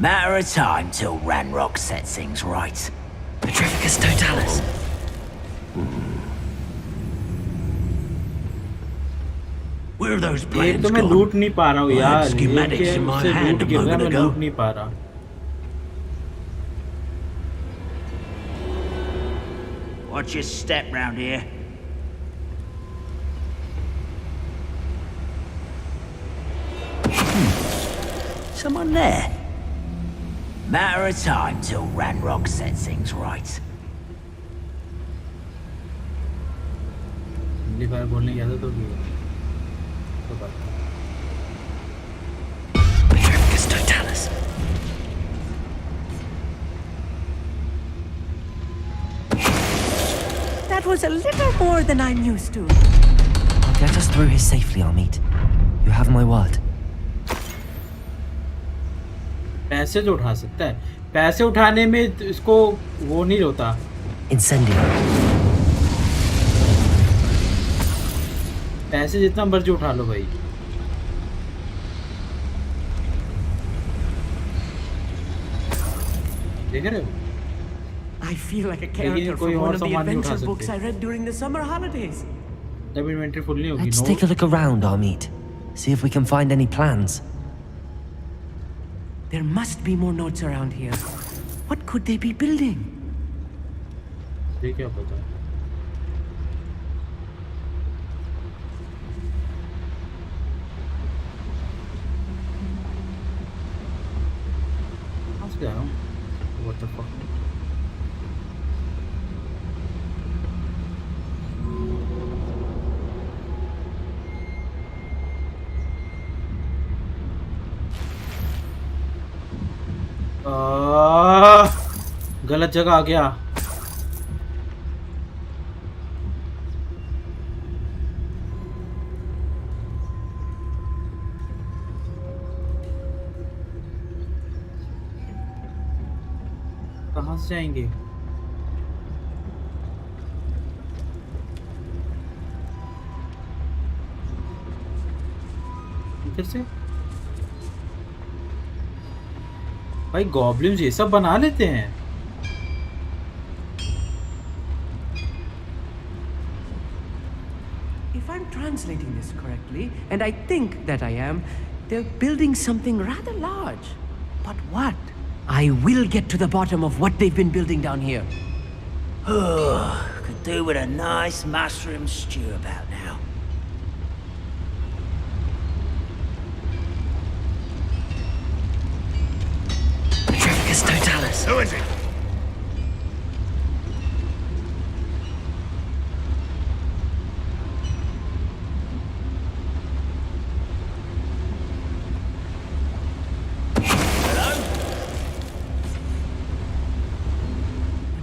Matter of time till Ranrock sets things right. Petrificus totalis. Where are those एक plans तो मैं gone? लूट नहीं पा रहा हूँ I had यार, schematics ये in my मुझसे hand लूट a गिर रहा है, moment मैं ago. लूट नहीं पा रहा। Watch your step round here. Someone there. Matter of time till Ranrock sets things right. Friendly fire बोलने की आदत होगी तो बात। Petrificus totalis. That was a little more than I'm used to. I'll get us through here safely, Amit. You have my word. पैसे जो उठा सकता है, पैसे उठाने में इसको वो नहीं होता। Incendio. पैसे जितना मर्जी उठा लो भाई। देख रहे हो? I feel like a लेकिन character कोई from और one of the सामान नहीं उठा adventure books सकते। I read during the summer holidays. जब इन्वेंटरी फुल नहीं होगी। Let's take a look around, Amit. See if we can find any plans. There must be more notes around here. What could they be building? ये क्या पता? कहाँ से जा रहा हूँ? What the fuck? गलत जगह आ गया। कहाँ से जाएंगे? इधर से? भाई गॉब्लिन्स ये सब बना लेते हैं। If I'm translating this correctly, and I think that I am, they're building something rather large. But what? I will get to the bottom of what they've been building down here. Could do with a nice mushroom stew about now. Petrificus totalis. Who is it?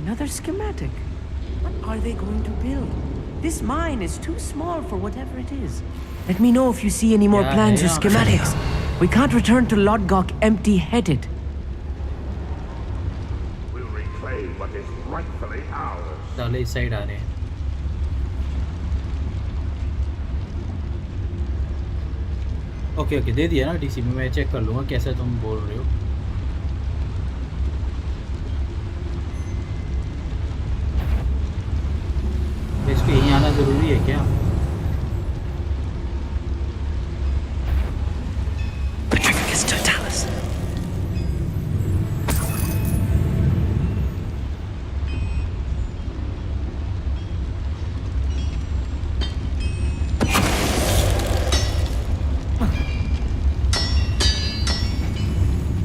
Another schematic. What are they going to build? This mine is too small for whatever it is. Let me know if you see any more plans or schematics. We can't return to Lodgok empty-headed. We'll reclaim what is rightfully ours. साले इस side आ रहे हैं। Okay okay दे दिया ना DC में। मैं check कर लूँगा कैसा तुम बोल रहे हो। इसको यहीं आना जरूरी है क्या? Petrificus totalis.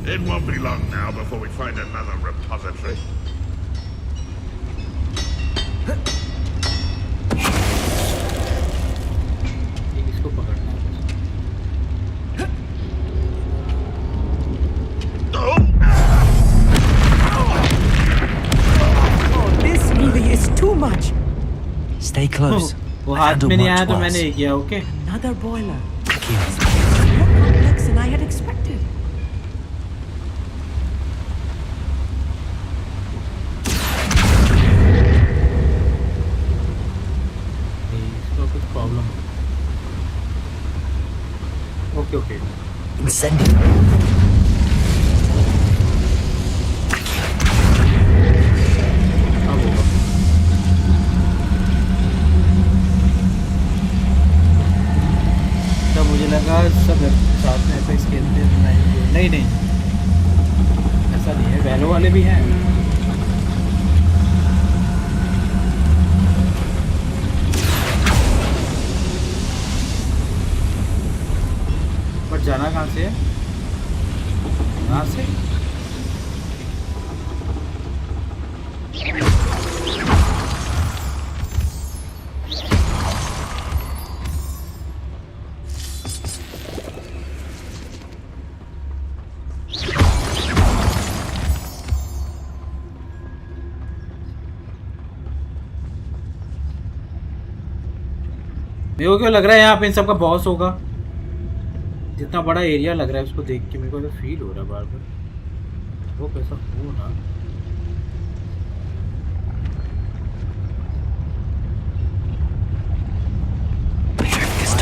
It won't be long now before we find another repository. इसको पकड़ना है। Oh, this really is too much. Stay close. वो I've हाथ handled में नहीं much आया तो worse. मैंने ये किया। Okay Another boiler. Accused. More complex than I had expected. इसका कुछ प्रॉब्लम है। Okay okay Incendiary. अब होगा। तब मुझे लगा सब साथ में एपेक्स खेलते हैं तो नहीं नहीं ऐसा नहीं है। वैलो वाले भी हैं। बट जाना कहाँ से है? कहाँ से? मेरे को क्यों लग रहा है यहाँ पे इन सब का बॉस होगा? जितना बड़ा एरिया लग रहा है उसको देख के मेरे को तो फील हो रहा है बार बार। वो कैसा हो ना? Petrificus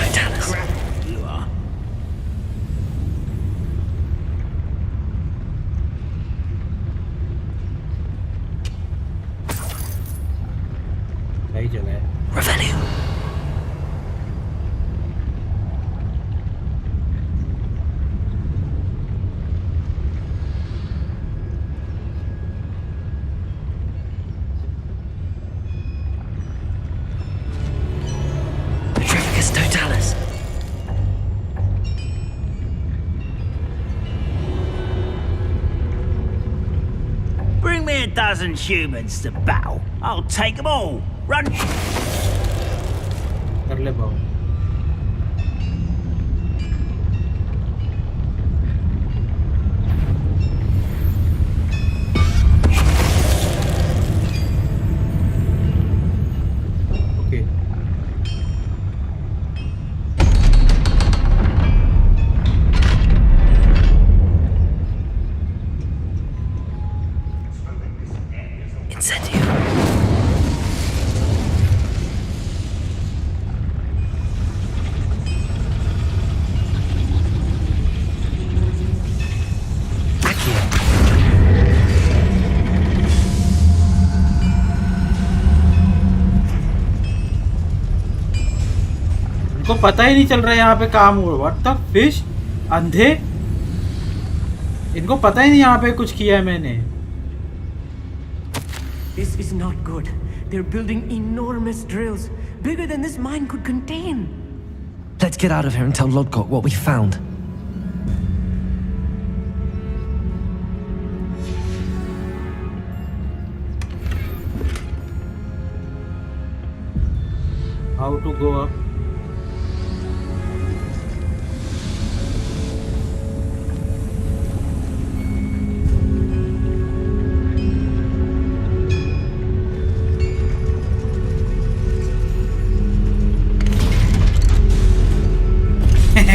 dozen humans to battle. I'll take them all. Run! कर ले बाबू. Okay. Incendio. इनको पता ही नहीं चल रहा है यहाँ पे काम हुआ. What the fish. अंधे. इनको पता ही नहीं यहाँ पे कुछ किया है मैंने. This is not good. They're building enormous drills, bigger than this mine could contain. Let's get out of here and tell Lodgok what we found. How to go up?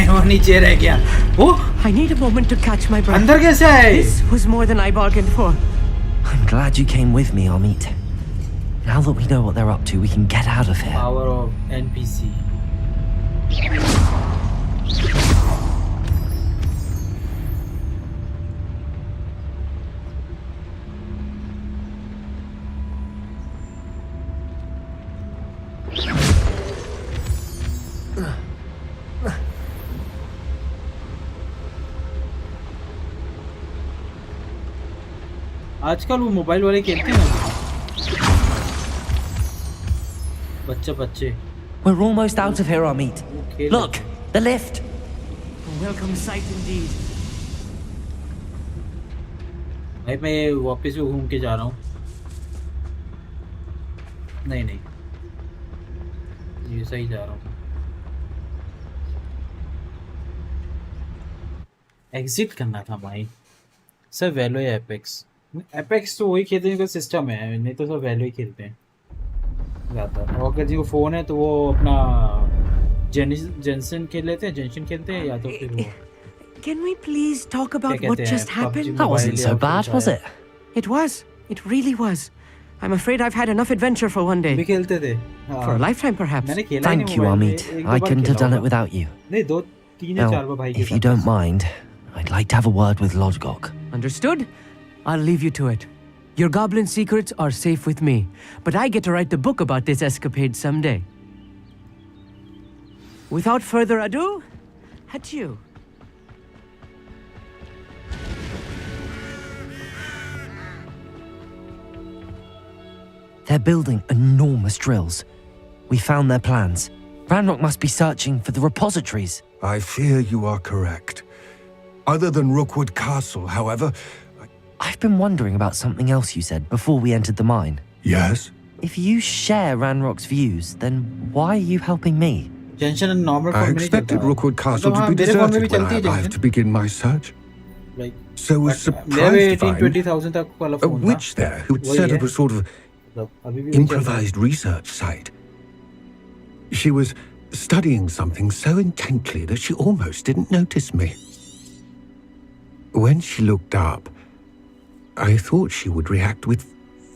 वो नीचे रह गया. Oh, I need a moment to catch my breath. अंदर कैसे आए? This was more than I bargained for. I'm glad you came with me, Amit. Now that we know what they're up to, we can get out of here. Power of NPC. आजकल वो mobile वाले खेलते हैं ना. बच्चे. We're almost out of here, Amit. Okay. Look, the lift. A welcome sight indeed. भाई मैं वापस भी घूम के जा रहा हूँ. नहीं ये सही जा रहा हूँ. एग्जिट करना था भाई. सर वैलो या एपेक्स. एपेक्स तो वही खेलते हैं जिनका सिस्टम है, नहीं तो सब वैलो ही खेलते हैं ज़्यादा. और अगर जिनको फ़ोन है तो वो अपना जेंसन खेलते हैं या तो फिर वो. Can we please talk about what just happened? That wasn't so bad, was it? It was. It really was. I'm afraid I've had enough adventure for one day. भी खेलते थे. For a lifetime, perhaps. मैंने खेला ही Thank नहीं you, mobile में. Amit. एक दो I bar couldn't have खेला done it होगा. without you. नहीं 2-3 या 4 बार Now, भाई के if you साथ don't बस. mind, I'd like to have a word with Lodgok. Understood? I'll leave you to it. Your goblin secrets are safe with me, but I get to write the book about this escapade someday. Without further ado, adieu. They're building enormous drills. We found their plans. Ranrock must be searching for the repositories. I fear you are correct. Other than Rookwood Castle, however... I've been wondering about something else you said before we entered the mine. Yes? If you share Ranrock's views, then why are you helping me? I expected Rookwood Castle to be deserted when I arrived to begin my search. So was surprised to find a witch there who'd set up a sort of improvised research site. She was studying something so intently that she almost didn't notice me. When she looked up, I thought she would react with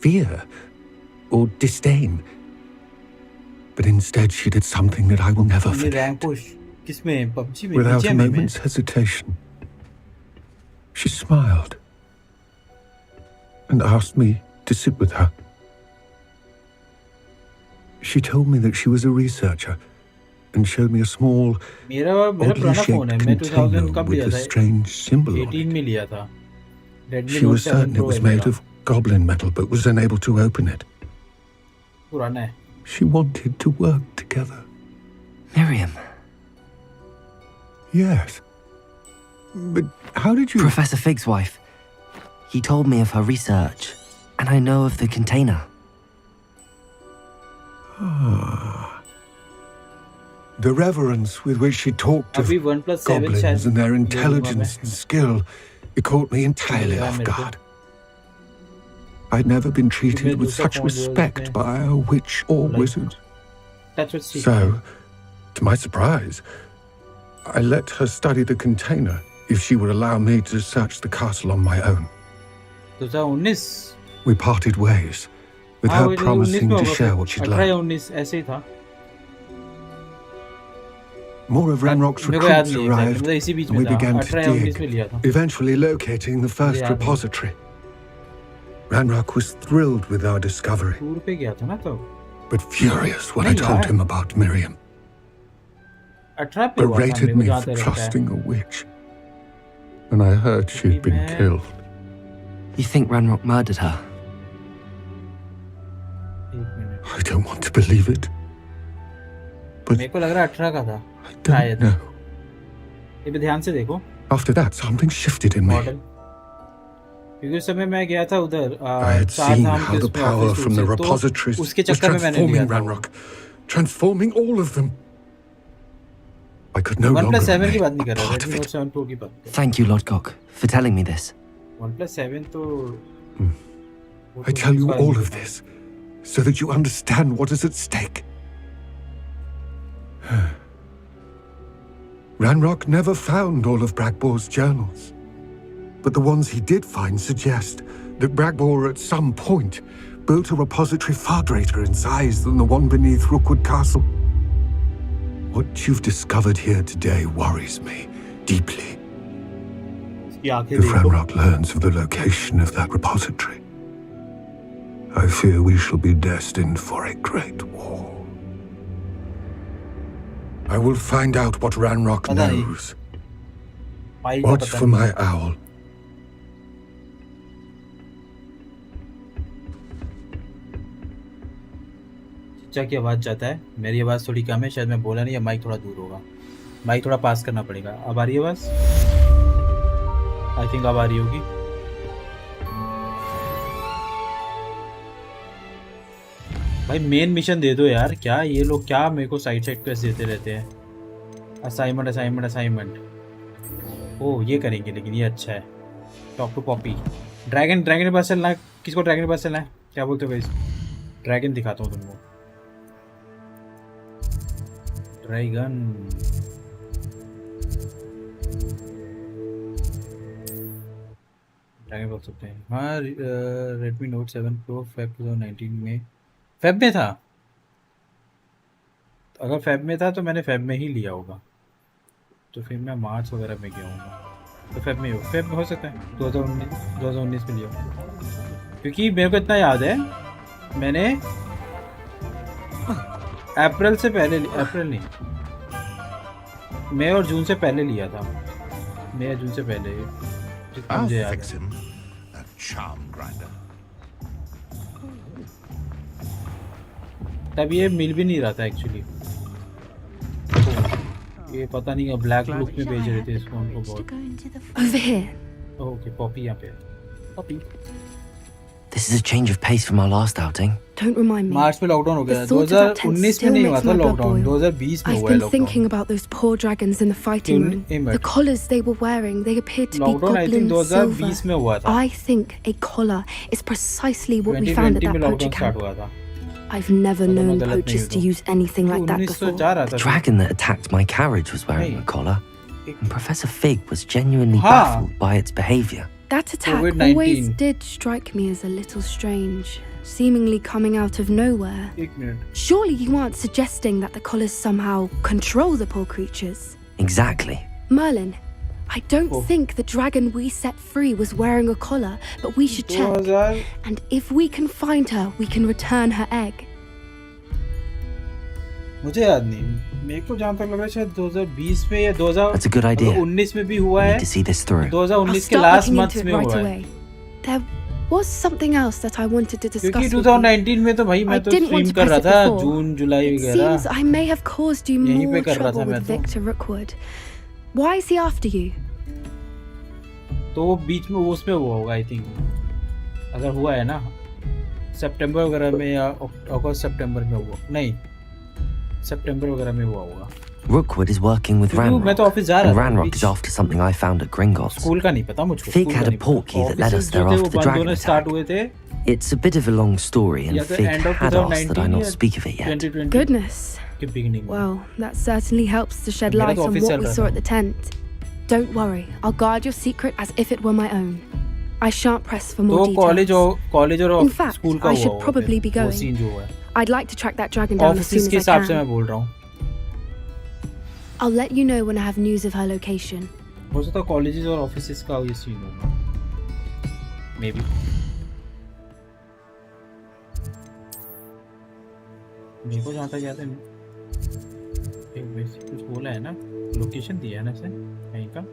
fear or disdain. But instead she did something that I will never forget. Without a moment's hesitation, she smiled and asked me to sit with her. She told me that she was a researcher and showed me a small, oddly shaped container with a strange symbol on it. She was certain it was made of goblin metal but was unable to open it. She wanted to work together. Miriam. Yes. But how did you... Professor Fig's wife. He told me of her research And I know of the container. The reverence with which she talked of अभी 1+7 goblins शायद and their ले लूँगा intelligence and skill, it caught me entirely मिलेगा off मेरे को। guard. I'd never been मेरे treated with दूसरा such phone जो है respect उसमें by a witch or like- wizard. Touch with secret. So, to my surprise, I let her study the container if she would allow me to search the castle on my own. 2019 We parted ways, with हाँ, her वो 19 promising में to होगा share फिर। what she'd 18 या learned. 19 ऐसे ही था। More of Ranrock's मेरे को याद recruits नहीं है arrived, मतलब इसी बीच and में we था। began 18 to या 19 में dig, लिया था। eventually locating the first याद है। repository. Ranrock was thrilled with our discovery, tour पे गया था ना तब। but furious when I नहीं told यार। him about Miriam. 18 पे हुआ था Berated मेरे को me जहाँ for तक लगता है। trusting a witch, and I heard she'd been man. killed. You think Ranrock murdered her? एक minute. I don't want to believe it, but मेरे को लग रहा है 18 का था I don't शायद। know. ये भी ध्यान से देखो After that, something shifted in me. Model, क्योंकि उस समय मैं गया था उधर I had चार seen धाम how के the उसमें power office from the tour से, तो repositories उसके was चक्कर में मैंने लिया transforming था। Ranrock, transforming all of them. I could no longer 1+7 की remain बात नहीं कर a रहा, part of Redmi Note it. 7 Pro की बात कर Thank you, Lodgok, for telling me this. 1+7 तो वो I तो tell you उसका all नहीं of था। this so that you understand what is at stake. Ranrock never found all of Bragbor's journals, but the ones he did find suggest that Bragbor at some point built a repository far greater in size than the one beneath Rookwood Castle. What you've discovered here today worries me deeply. उसकी आंखें If देखो। Ranrock learns of the location of that repository, I fear we shall be destined for a great war. I will find out what Ranrock पता नहीं। knows. भाई का Watch पता for नहीं। my owl. चचा की आवाज जाता है, मेरी आवाज थोड़ी कम है, शायद मैं बोला नहीं, या माइक थोड़ा दूर होगा। माइक थोड़ा पास करना पड़ेगा। अब आ रही है आवाज? आई थिंक अब आ रही होगी। भाई मेन मिशन दे दो यार, क्या ये लोग क्या मेरे को साइड साइड क्वेस्ट देते रहते हैं। Assignment assignment assignment. ओह ये करेंगे, लेकिन ये अच्छा है। Talk to Poppy. Dragon dragon के पास चलना है। किसको ड्रैगन के पास चलना है? क्या बोलते हो गाइस? ड्रैगन दिखाता हूँ तुमको। ड्रैगन ड्रैगन बोल सकते हैं। हाँ रेडमी नोट 7 प्रो फेब 2019 में, फेब में था। अगर फेब में था तो मैंने फेब में ही लिया होगा, तो फिर मैं मार्च वगैरह में गया हूँ, तो फेब में हो सकता है 2019 में लिया होगा। क्योंकि मेरे को इतना याद है मैंने अप्रैल से पहले, अप्रैल नहीं, मई और जून से पहले लिया था। मई और जून से पहले जितना मुझे याद है। तब ये मिल भी नहीं रहा था एक्चुअली। ये पता नहीं ब्लैक लुक में भेज रहे थे इसको उनको बहुत। Over here. ओके पॉपी यहाँ पे। Poppy. This is a change of pace from our last outing. Don't remind me. मार्च में लॉकडाउन हो गया। The thought of that tent 2019 में still नहीं हुआ makes था my blood लॉकडाउन, boil. 2020 में I've हुआ है been thinking lockdown. about those poor dragons in the fighting room. Image. The collars they were wearing, they appeared to be lockdown I think goblin silver. 2020 में हुआ था। I think a collar is precisely what we found at 2020 में that poacher lockdown start camp. हुआ था। I've never अगर मैं known गलत नहीं poachers हूँ to तो। use anything like that 1900 before. जा रहा The था। dragon that attacked my carriage was wearing Hey. a collar, and Professor Fig was genuinely Ha. baffled by its behavior. That attack COVID-19. always did strike me as a little strange, seemingly coming out of nowhere. एक minute. Surely you aren't suggesting that the collars somehow control the poor creatures? Exactly. Merlin, I don't think the dragon we set free was wearing a collar, but we should check. 2000 And if we can find her, we can return her egg. मुझे याद नहीं, मेरे को जहाँ तक लग रहा है शायद 2020 में या 2000 That's a good idea. 19 में भी हुआ We है। need to see this through. I'll 2019 के start last looking month into में it right हुआ है। away. There was something else that I wanted to discuss क्योंकि with you. 2019 में तो भाई मैं I तो didn't want स्ट्रीम to कर रहा press it था, before. जून जुलाई It वगैरह। seems I may have caused you यहीं पे more कर रहा था trouble मैं with तो। Victor Rookwood. Why is he after you? तो वो बीच में उसमें हुआ होगा आई थिंक, अगर हुआ है ना सितंबर वगैरह में या अगस्त सितंबर में हुआ, नहीं सितंबर वगैरह में हुआ होगा। Rookwood is working with क्योंकि मैं Ranrock, तो ऑफिस जा and रहा था Ranrock is after something I found at Gringotts. School का नहीं पता मुझको। Fig स्कूल had का a नहीं पता। portkey that led us offices there जो थे after वो the बंद dragon होने स्टार्ट attack. हुए थे It's a bit of a long story, and या तो Fig end of had asked that I 2019 not या speak of it yet. 2020 Goodness. के बिगिनिंग में। Well, that certainly helps to shed मेरा light तो on office what चल we रहा saw था। at the tent. Don't worry, I'll guard your secret as if it were my own. I shan't press for more तो details. College और In fact, school का I हुआ should होगा probably फिर, be वो going. Scene जो हुआ है I'd like to track that dragon down as office soon के as I हिसाब से मैं can. बोल रहा हूँ। I'll let you know when I have news of her location. हो सकता है कॉलेजेस और ऑफिसेस का ये सीन होगा मे बी। मेरे को जहाँ तक याद है एक बेसिक कुछ बोला है ना, लोकेशन दिया है ना से कहीं का।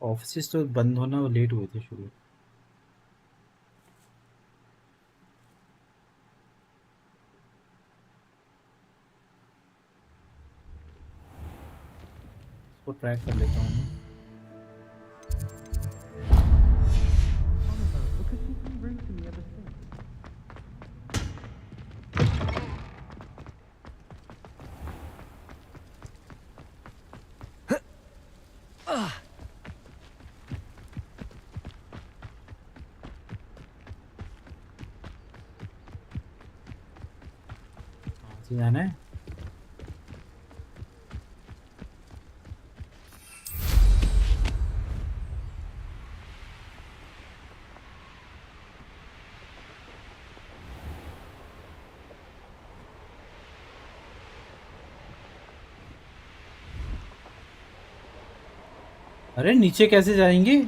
ऑफिस तो बंद होना लेट हुए थे शुरू। इसको ट्रैक कर लेता हूँ मैं। जाना है अरे नीचे कैसे जाएंगे?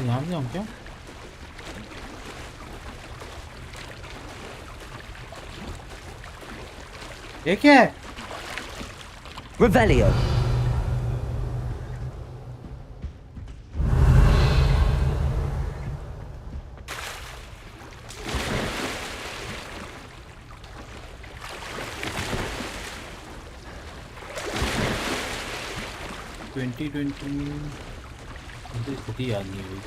यहाँ से जाऊँ क्या? ये क्या है? Revelio. ट्वेंटी स्थिति याद नहीं हुई।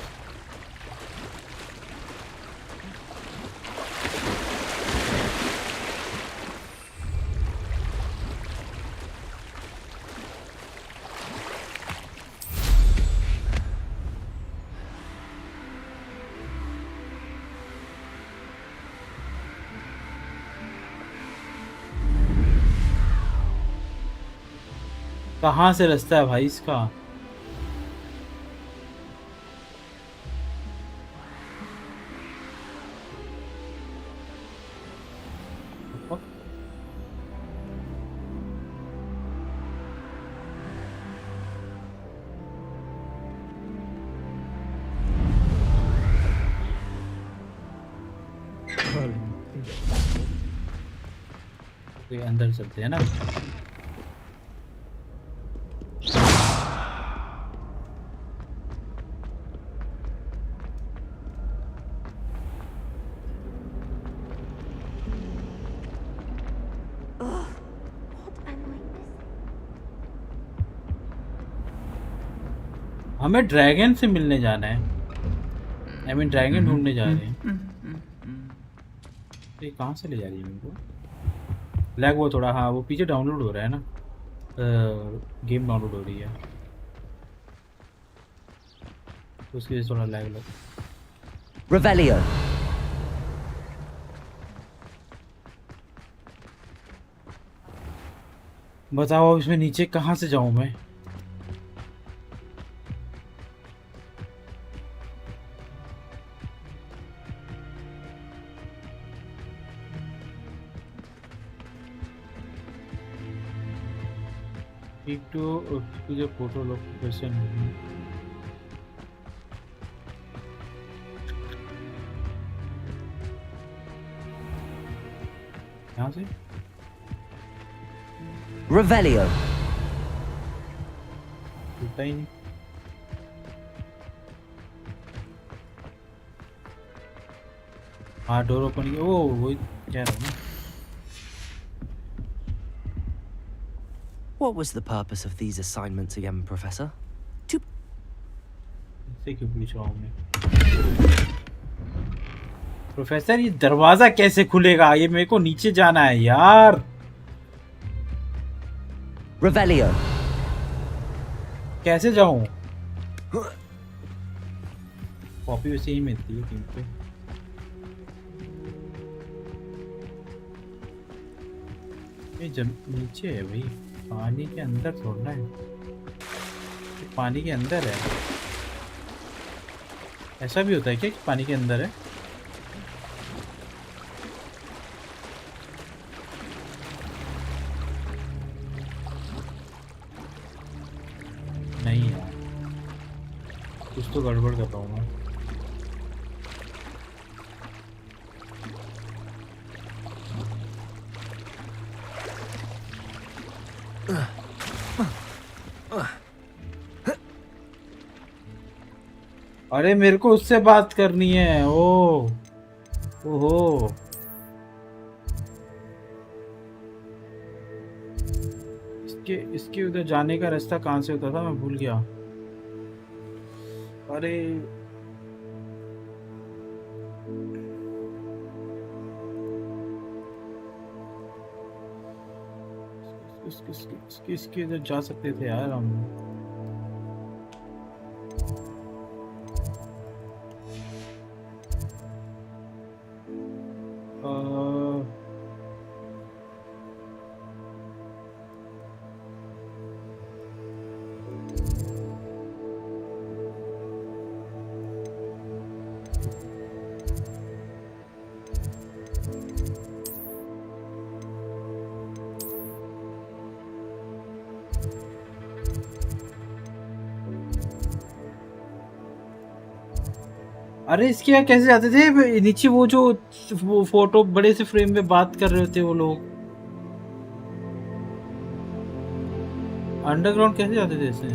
कहाँ से रास्ता है भाई इसका? तो अंदर चलते हैं ना। हमें ड्रैगन से मिलने जाना है। आई मीन ड्रैगन ढूंढने जा रहे हैं। ये कहाँ से ले जा रही है मेरे को? लैग वो थोड़ा, हाँ वो पीछे डाउनलोड हो रहा है ना, गेम डाउनलोड हो रही है तो उसकी वजह से थोड़ा लैग लग। Revelio. बताओ इसमें नीचे कहाँ से जाऊँ मैं? Speak to the photo location. यहाँ से Revelio. टूटा ही नहीं. हाँ डोर ओपन किया. ओ वही कह रहा हूँ ना. What was the purpose of these assignments again, Professor? इससे क्यों पूछ रहा हूँ मैं? प्रोफेसर ये दरवाजा कैसे खुलेगा? ये मेरे को नीचे जाना है यार. Revelio. कैसे जाऊं? कॉपी वैसे ही मिलती है कहीं पे. ये नीचे है भाई. पानी के अंदर थोड़ा है. ये पानी के अंदर है. ऐसा भी होता है क्या कि पानी के अंदर है? नहीं यार, कुछ तो गड़बड़ कर रहा हूँ मैं. अरे मेरे को उससे बात करनी है. ओ ओहो. इसके उधर जाने का रास्ता कहाँ से होता था? मैं भूल गया. अरे इसके उधर जा सकते थे यार हम. अरे इसके यहाँ कैसे जाते थे नीचे? वो जो वो फोटो बड़े से फ्रेम में बात कर रहे थे वो लोग, अंडरग्राउंड कैसे जाते थे? इससे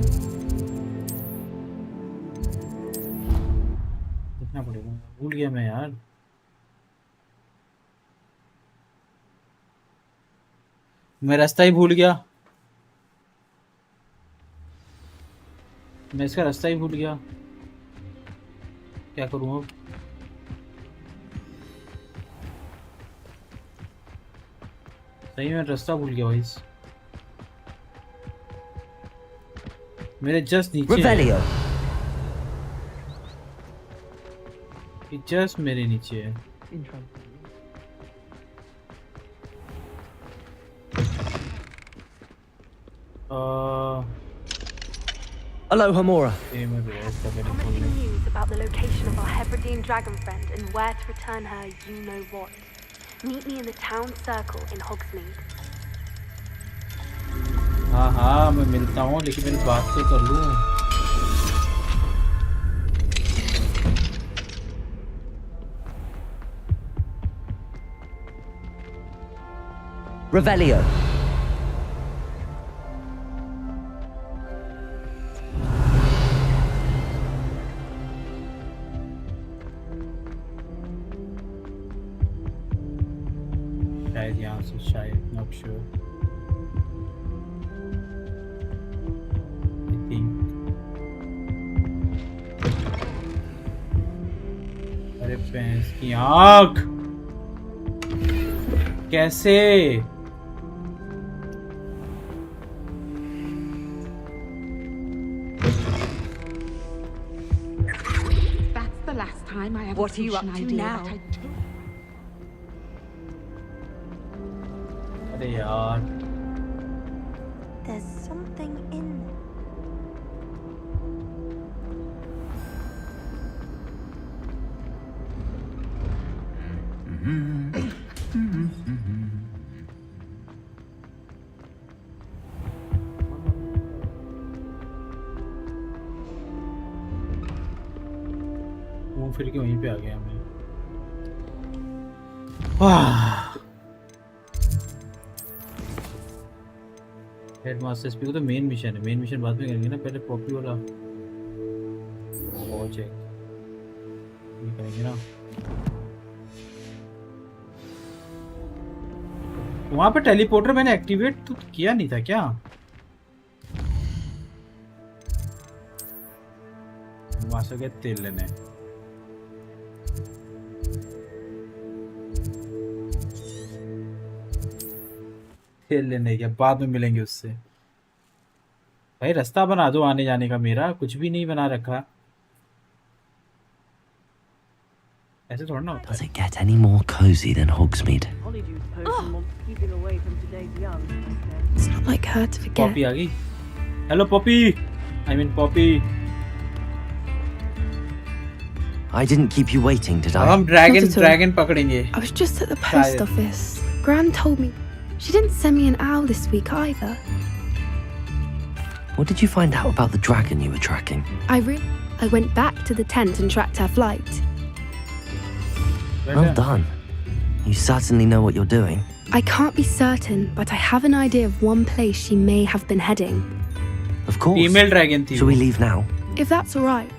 देखना पड़ेगा. भूल गया मैं यार. मैं रास्ता ही भूल गया. मैं इसका रास्ता ही भूल गया. क्या करूँ अब? सही में रास्ता भूल गया भाई. मेरे जस्ट नीचे Revelio. ये जस्ट मेरे नीचे है. Alohomora. Promising news about the location of our Hebridean dragon friend and where to return her you know what. Meet me in the town circle in Hogsmeade. हाँ हाँ मैं मिलता हूँ, लेकिन मेरी बात तो कर लूँ. Revelio. शायद यहाँ से, शायद, नॉट श्योर. I think. अरे भैंस की आँख, कैसे? That's the last time I ever What are you up to now? अरे यार, There's something in there. फिर के वहीं पे आ गया मैं। वाह हेडमास्टर एसपी को तो मेन मिशन है, मेन मिशन बाद में करेंगे ना, पहले पॉपी वाला वो चेक ये करेंगे ना। वहां पे टेलीपोर्टर मैंने एक्टिवेट तो किया नहीं था क्या? वहां से गए तेल लेने। तेल लेने क्या, बाद में मिलेंगे उससे। भाई रास्ता बना दो आने जाने का, मेरा कुछ भी नहीं बना रखा। ऐसे थोड़ा ना होता Does it get any more cozy than Hogsmeade? It's not like her to forget. Poppy आ गई। Hello Poppy, I mean Poppy. I didn't keep you waiting, did I? हम ड्रैगन पकड़ेंगे। I was just at the post office. Gran told me. She didn't send me an owl this week either. What did you find out about the dragon you were tracking? I went back to the tent and tracked her flight. Well done. You certainly know what you're doing. I can't be certain, but I have an idea of one place she may have been heading. Of course. Female dragon थी। Shall we leave now? If that's all right.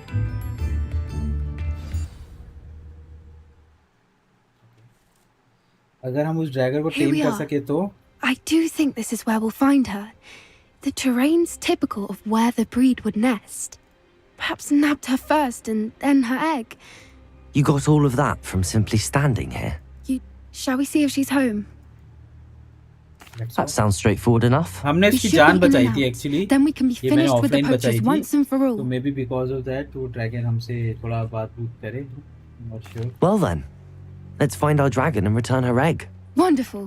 अगर हम उस dragon को Here time we कर are. सके तो। I do think this is where we'll find her. The terrain's typical of where the breed would nest. Perhaps nabbed her first and then her egg. You got all of that from simply standing here? Shall we see if she's home? That sounds straightforward enough. हमने इसकी जान बचाई थी actually. Then we can be ये मैंने finished with the offline बचाई poachers थी। once and for all. तो maybe because of that वो ड्रैगन हमसे थोड़ा बात करे। Not sure. Well then, let's find our dragon and return her egg. Wonderful.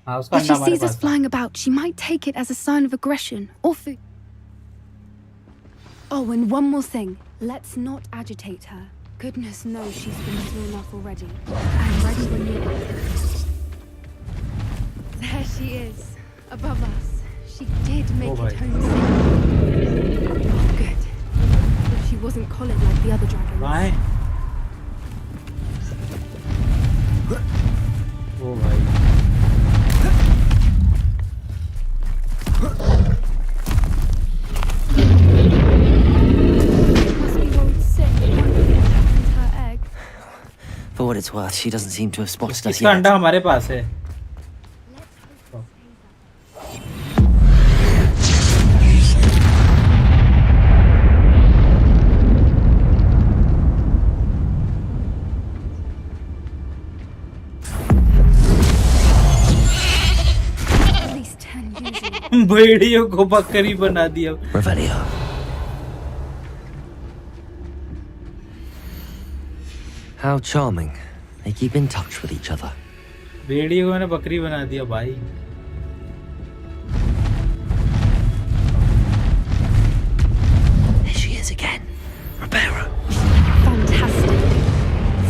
हाँ उसका If she अंडा हमारे sees us pass. flying about, she might take it as a sign of aggression or food. Oh, and one more thing. Let's not agitate her. Goodness knows she's been through enough already. I'm ready when you are. There she is, above us. She did make it home safe. Good. But she wasn't collared like the other dragons. Why? Oh भाई। Must be worried sick. Wondering what happened to her egg. For what it's worth, she doesn't seem to have spotted us इसका yet. अंडा हमारे पास है। At least 10 usually. भेड़ियों को बकरी बना दिया। Revelio. How charming. They keep in touch with each other. भेड़ियों को मैंने बकरी बना दिया भाई। There she is again. Rebera. Fantastic.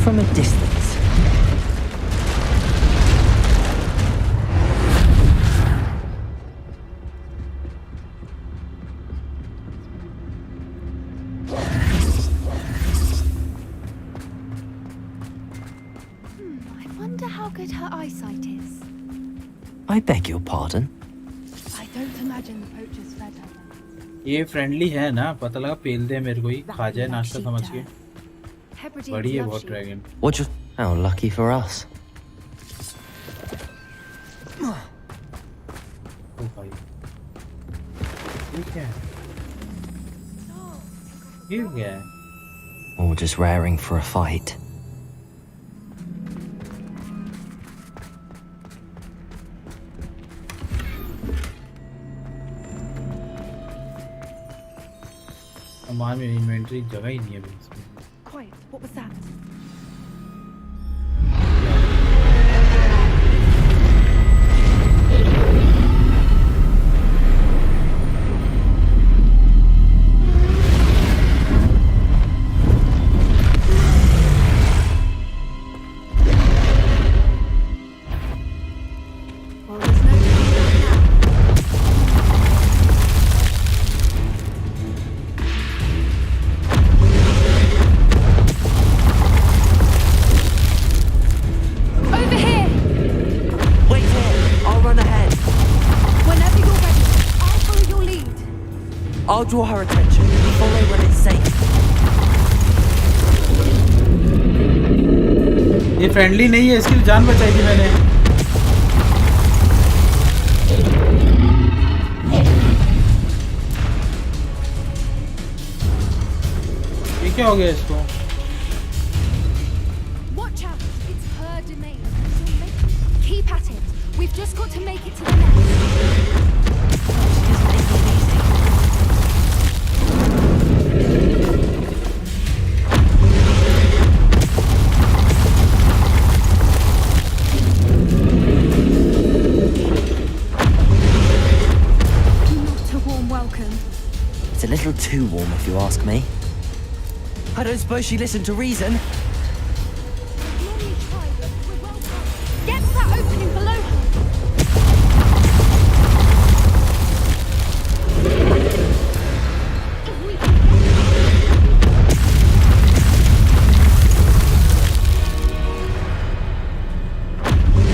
From a distance. I wonder how good her eyesight is. I beg your pardon. I don't imagine the poachers fed her. ये friendly है ना, पता लगा पेल दे मेरे को ही, खा जाए नाश्ता समझ के। बड़ी है बहुत dragon. What just? How lucky for us. ओ भाई। ये क्या है? ये क्या है? Or just raring for a fight. सामान में इन्वेंटरी जगह ही नहीं है अभी इसमें। Quiet. What was that? Well, there's no time now. I'll draw her attention. Follow when it's safe. ये फ्रेंडली नहीं है, इसकी जान बचाई थी मैंने। ये क्या हो गया इसको? Watch out! It's her domain. Keep at it. We've just got to make it to the nest. It's a little too warm, if you ask me. I don't suppose she listened to reason. Get to that opening below her.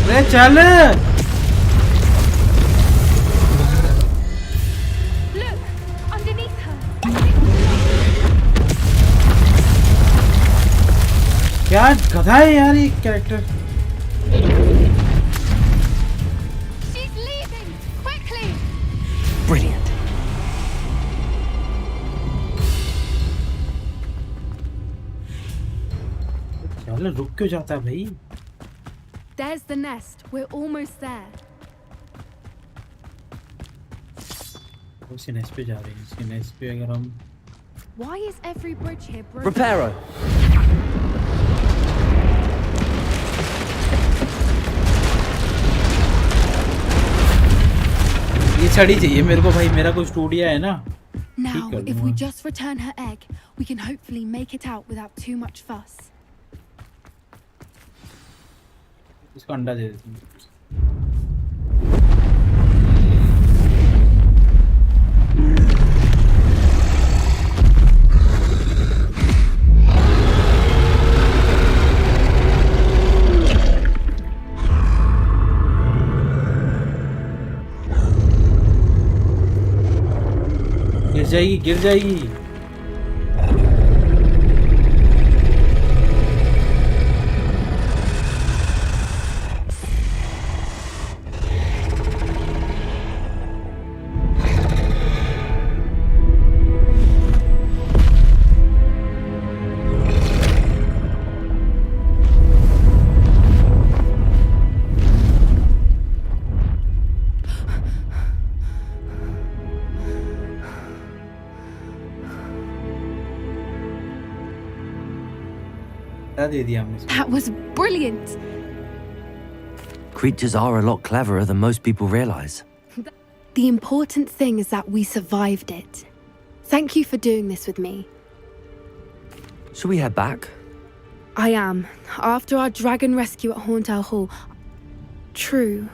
अरे चल! क्या गधा है यार ये character. She's leaving! Quickly! Brilliant. चल रुक क्यों जाता है भाई? There's the nest. We're almost there. उसी नेस्ट पे जा रहे हैं। इसके नेस्ट पे अगर हम Why is every bridge here broken? Reparo. ये छड़ी चाहिए मेरे को भाई, मेरा कुछ टूट गया है ना। Now, if we just return her egg, we can hopefully make it out without too much fuss. इसको अंडा दे देते हैं। गिर जाएगी। दे दिया हमने। That was brilliant. Creatures are a lot cleverer than most people realize. The important thing is that we survived it. Thank you for doing this with me. Shall we head back? I am. After our dragon rescue at Hauntow Hall. True.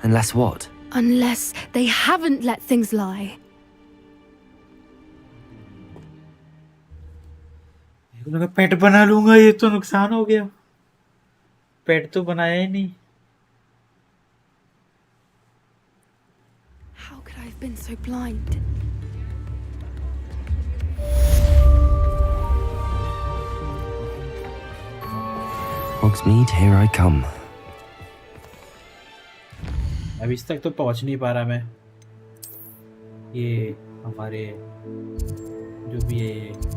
Unless what? Unless they haven't let things lie. लगा पेट बना लूंगा, ये तो नुकसान हो गया। पेट तो बनाया ही नहीं। How could I have been so blind? Hogsmeade, here I come. अब इस तक तो पहुंच नहीं पा रहा मैं। ये हमारे जो भी है ये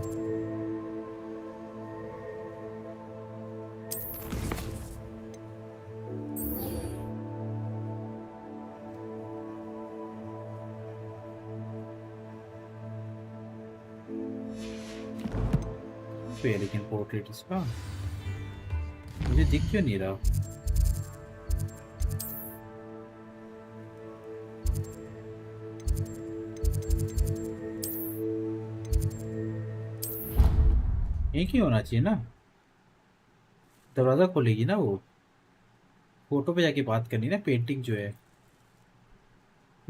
पे, लेकिन पोर्ट्रेट इसका मुझे दिख क्यों नहीं रहा? ये क्यों होना चाहिए ना, दरवाजा खोलेगी ना वो। फोटो पे जाके बात करनी ना, पेंटिंग जो है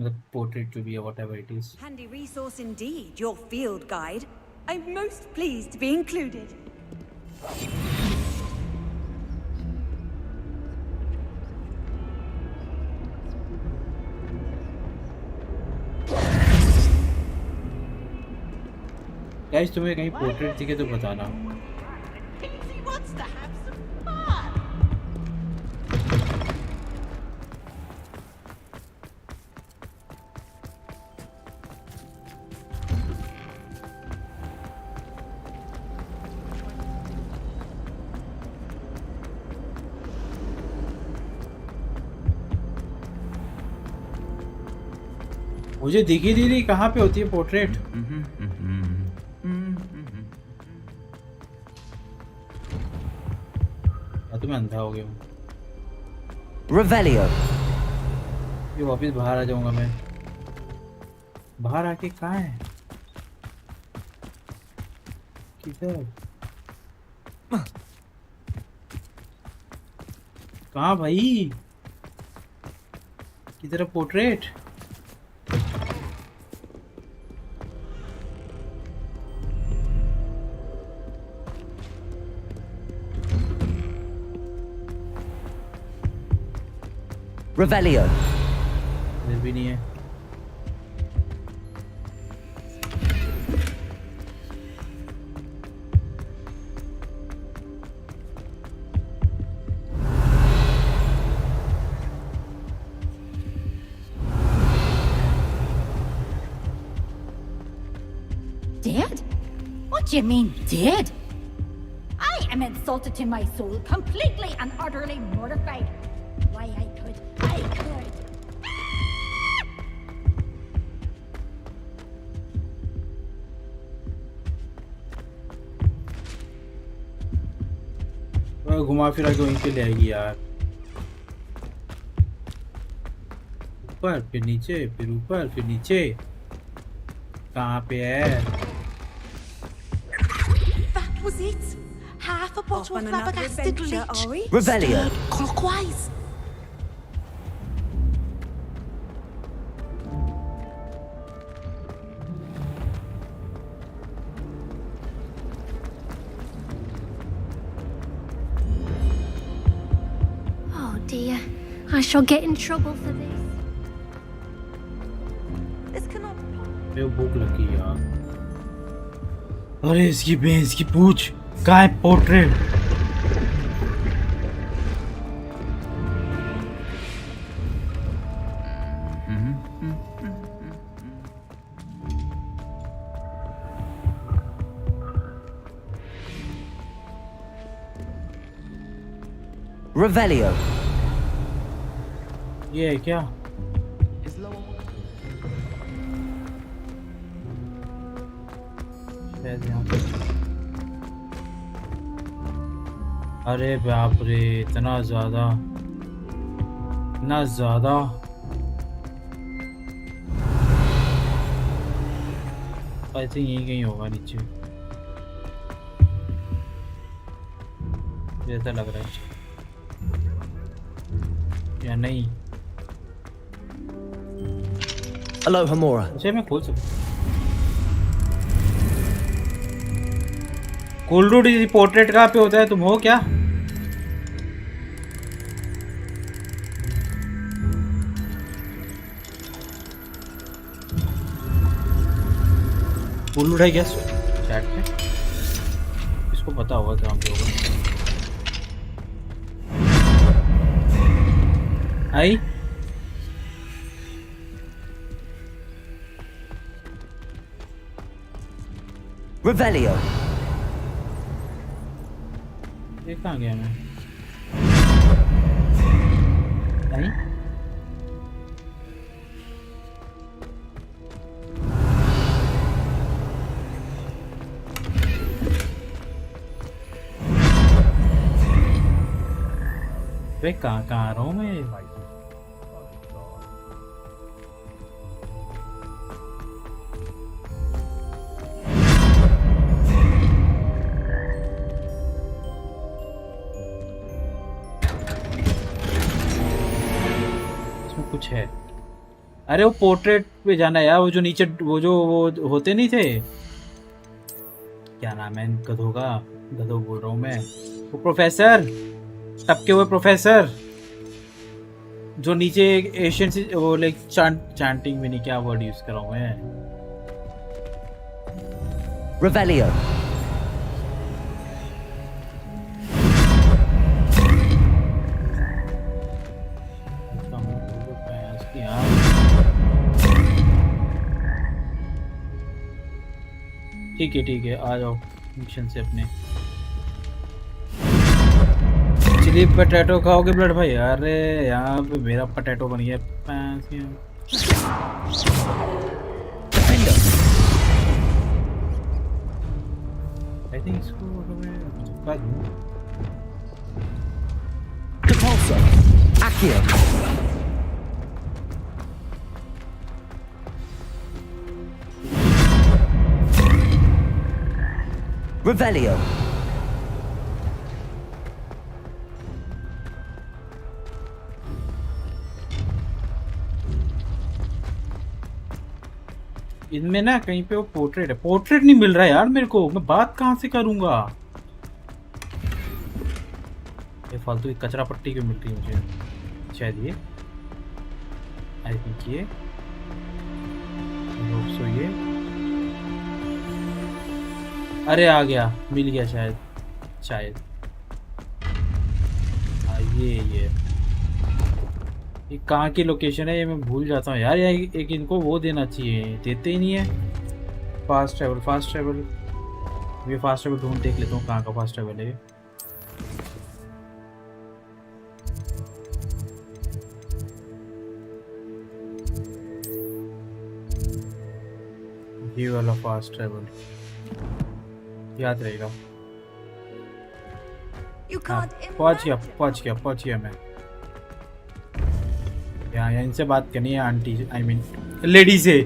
मतलब पोर्ट्रेट जो भी है, whatever it is. Handy resource indeed, your field guide. I'm most pleased to be included. Guys तुम्हें कहीं पोर्ट्रेट दिखे तो बताना। मुझे दिखी नहीं रही कहाँ पे होती है पोर्ट्रेट। या तो मैं अंधा हो गया हूँ। Revelio. ये वापिस बाहर आ जाऊंगा मैं। बाहर आके कहाँ है? किधर? कहाँ भाई? किधर है पोर्ट्रेट? Revelio. इधर भी नहीं है। Dead? What do you mean, dead? I am insulted to my soul, completely and utterly mortified. Why, I could. घुमा फिरा के वहीं पे ले आएगी यार। ऊपर फिर नीचे फिर ऊपर फिर नीचे। कहाँ पे है? That was it. Half a bottle of flabbergasted lich. Revelio. Clockwise. Oh dear, I shall get in trouble for this. This cannot. मेरे भूख लगी यार। अरे इसकी भैंस की पूंछ कहाँ है पोर्ट्रेट? Revelio. ये है क्या? शायद यहाँ पे। अरे बाप रे इतना ज्यादा आई थिंक यहीं कहीं होगा नीचे जैसा लग रहा है या नहीं। Hello, Hamora. अच्छा मैं खोल सकता कोल्ड पोर्ट्रेट कहाँ पे होता है? तुम हो क्या? कोल्ड है क्या चैट में? इसको पता होगा कहाँ पे होगा। आई Revelio. ये कहाँ गया मैं? नहीं वे कहाँ आ रहा हूँ मैं भाई? कुछ है। अरे वो पोर्ट्रेट पे जाना है यार। वो जो नीचे वो होते नहीं थे, क्या नाम है गधों का? गधों बोल रहा हूँ मैं। वो प्रोफेसर टपके हुए प्रोफेसर जो नीचे एशियन से वो लाइक चांटिंग में नहीं क्या वर्ड यूज कर रहा हूँ मैं? Revelio. ठीक है आ जाओ मिशन से अपने। चिली पटेटो खाओगे ब्लड भाई? अरे यहाँ पे मेरा पटेटो बन गया। आई थिंक इसको मैं Depulso. Accio. Revelio. इनमें ना कहीं पे वो पोर्ट्रेट है, पोर्ट्रेट नहीं मिल रहा यार मेरे को, मैं बात कहाँ से करूंगा? ये फालतू की कचरा पट्टी क्यों मिल रही है मुझे? शायद ये आई थिंक ये सो ये अरे आ गया, मिल गया शायद शायद ये कहाँ की लोकेशन है ये मैं भूल जाता हूँ यार। एक इनको वो देना चाहिए, देते ही नहीं है। फास्ट ट्रैवल ये फास्ट ट्रैवल ढूंढ देख लेता हूँ कहाँ का फास्ट ट्रैवल है ये वाला फास्ट ट्रैवल याद रहेगा। पहुंच गया मैं। यहाँ इनसे बात करनी है आंटी आई मीन लेडी से।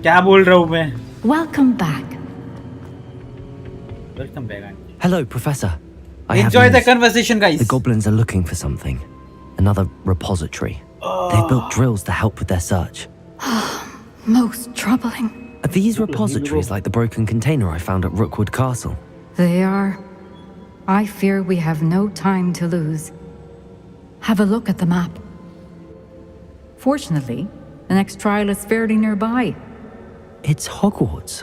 क्या बोल रहा हूँ मैं? Welcome back. Welcome back, auntie. Hello, Professor. Enjoy the conversation, guys. The goblins are looking for something. Another repository. They've built drills to help with their search. Most troubling. Are these repositories like the broken container I found at Rookwood Castle? They are. I fear we have no time to lose. Have a look at the map. Fortunately, the next trial is fairly nearby. It's Hogwarts.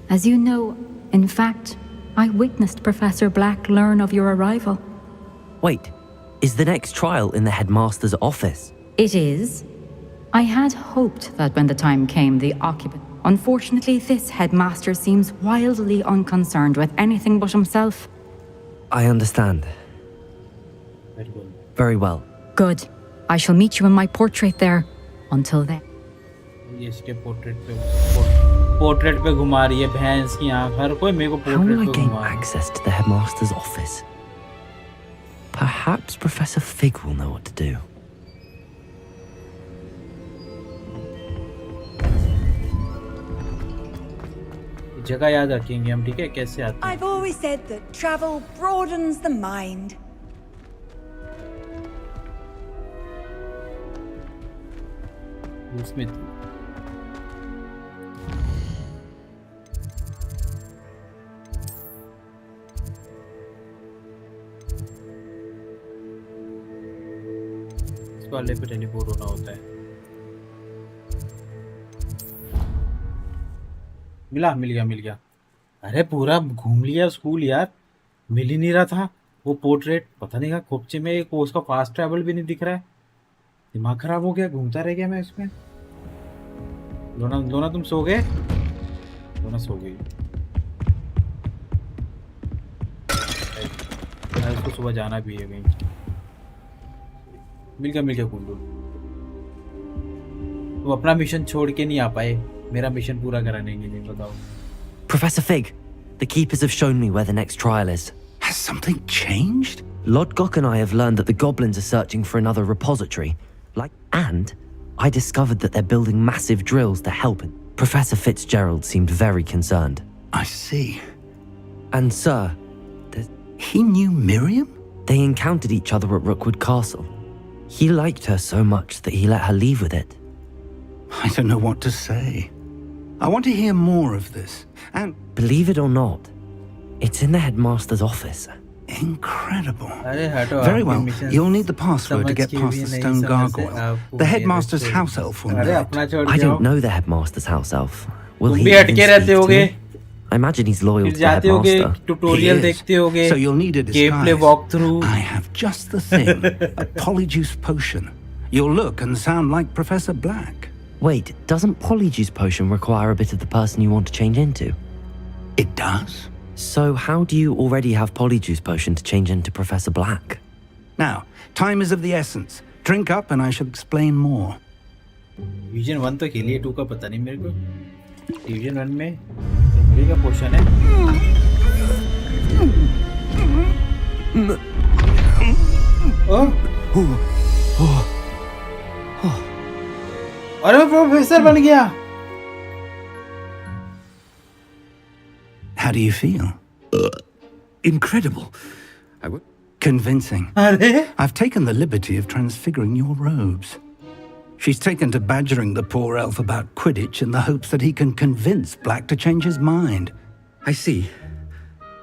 As you know, in fact, I witnessed Professor Black learn of your arrival. Wait, is the next trial in the headmaster's office? It is. I had hoped that when the time came, the occupant... Unfortunately, this headmaster seems wildly unconcerned with anything but himself. I understand. Very well. Good. I shall meet you in my portrait there. Until then. इसके portrait पे घुमा रही है भैंस की आंख। हर कोई मेरे को How will I पोर्ट्रेट पे gain घुमा रहा है। access to the headmaster's office? Perhaps Professor Fig will know what to do. जगह याद रखेंगे हम, ठीक है? कैसे आते हैं? I've always said that travel broadens the mind. इसमें इस वाले पे टेलीपोर्ट होना होता है। मिल गया। अरे पूरा घूम लिया स्कूल यार, मिल ही नहीं रहा था वो पोर्ट्रेट। पता नहीं कहाँ खोपचे में एक उसका फास्ट ट्रैवल भी नहीं दिख रहा है। दिमाग खराब हो गया, घूमता रह गया मैं इसमें। लोना तुम सो गए? लोना सो गई। उसको सुबह जाना भी है कहीं। मिल गया कुंडू। वो अपना मिशन छोड़ के नहीं आ पाए मेरा मिशन पूरा कराने के लिए। बताओ Professor Fig, the keepers have shown me where the next trial is. Has something changed? Lodgok and I have learned that the goblins are searching for another repository. And I discovered that they're building massive drills to help. Professor Fitzgerald seemed very concerned. I see. And sir, he knew Miriam? They encountered each other at Rookwood Castle. He liked her so much that he let her leave with it. I don't know what to say. I want to hear more of this. And believe it or not, it's in the headmaster's office. Incredible. Very well. You'll need the password to get past the stone gargoyle. The headmaster's house elf will know it. I don't know the headmaster's house elf. Will तुम he भी even हटके speak रहते to होगे, me? I imagine he's loyal फिर to the जाते होगे, headmaster. Tutorial He is. देखते होगे, So you'll need a game play disguise. Walk through. I have just the thing. A polyjuice potion. You'll look and sound like Professor Black. Wait, doesn't Polyjuice Potion require a bit of the person you want to change into? It does. So how do you already have Polyjuice Potion to change into Professor Black? Now, time is of the essence. Drink up and I shall explain more. Division 1 तो खेली है, 2 का पता नहीं मेरे को. Division 1 में MD का पोर्शन है. अरे प्रोफेसर बन गया. How do you feel? Incredible. Convincing. I've taken the liberty of transfiguring your robes. She's taken to badgering the poor elf about Quidditch in the hopes that he can convince Black to change his mind. I see.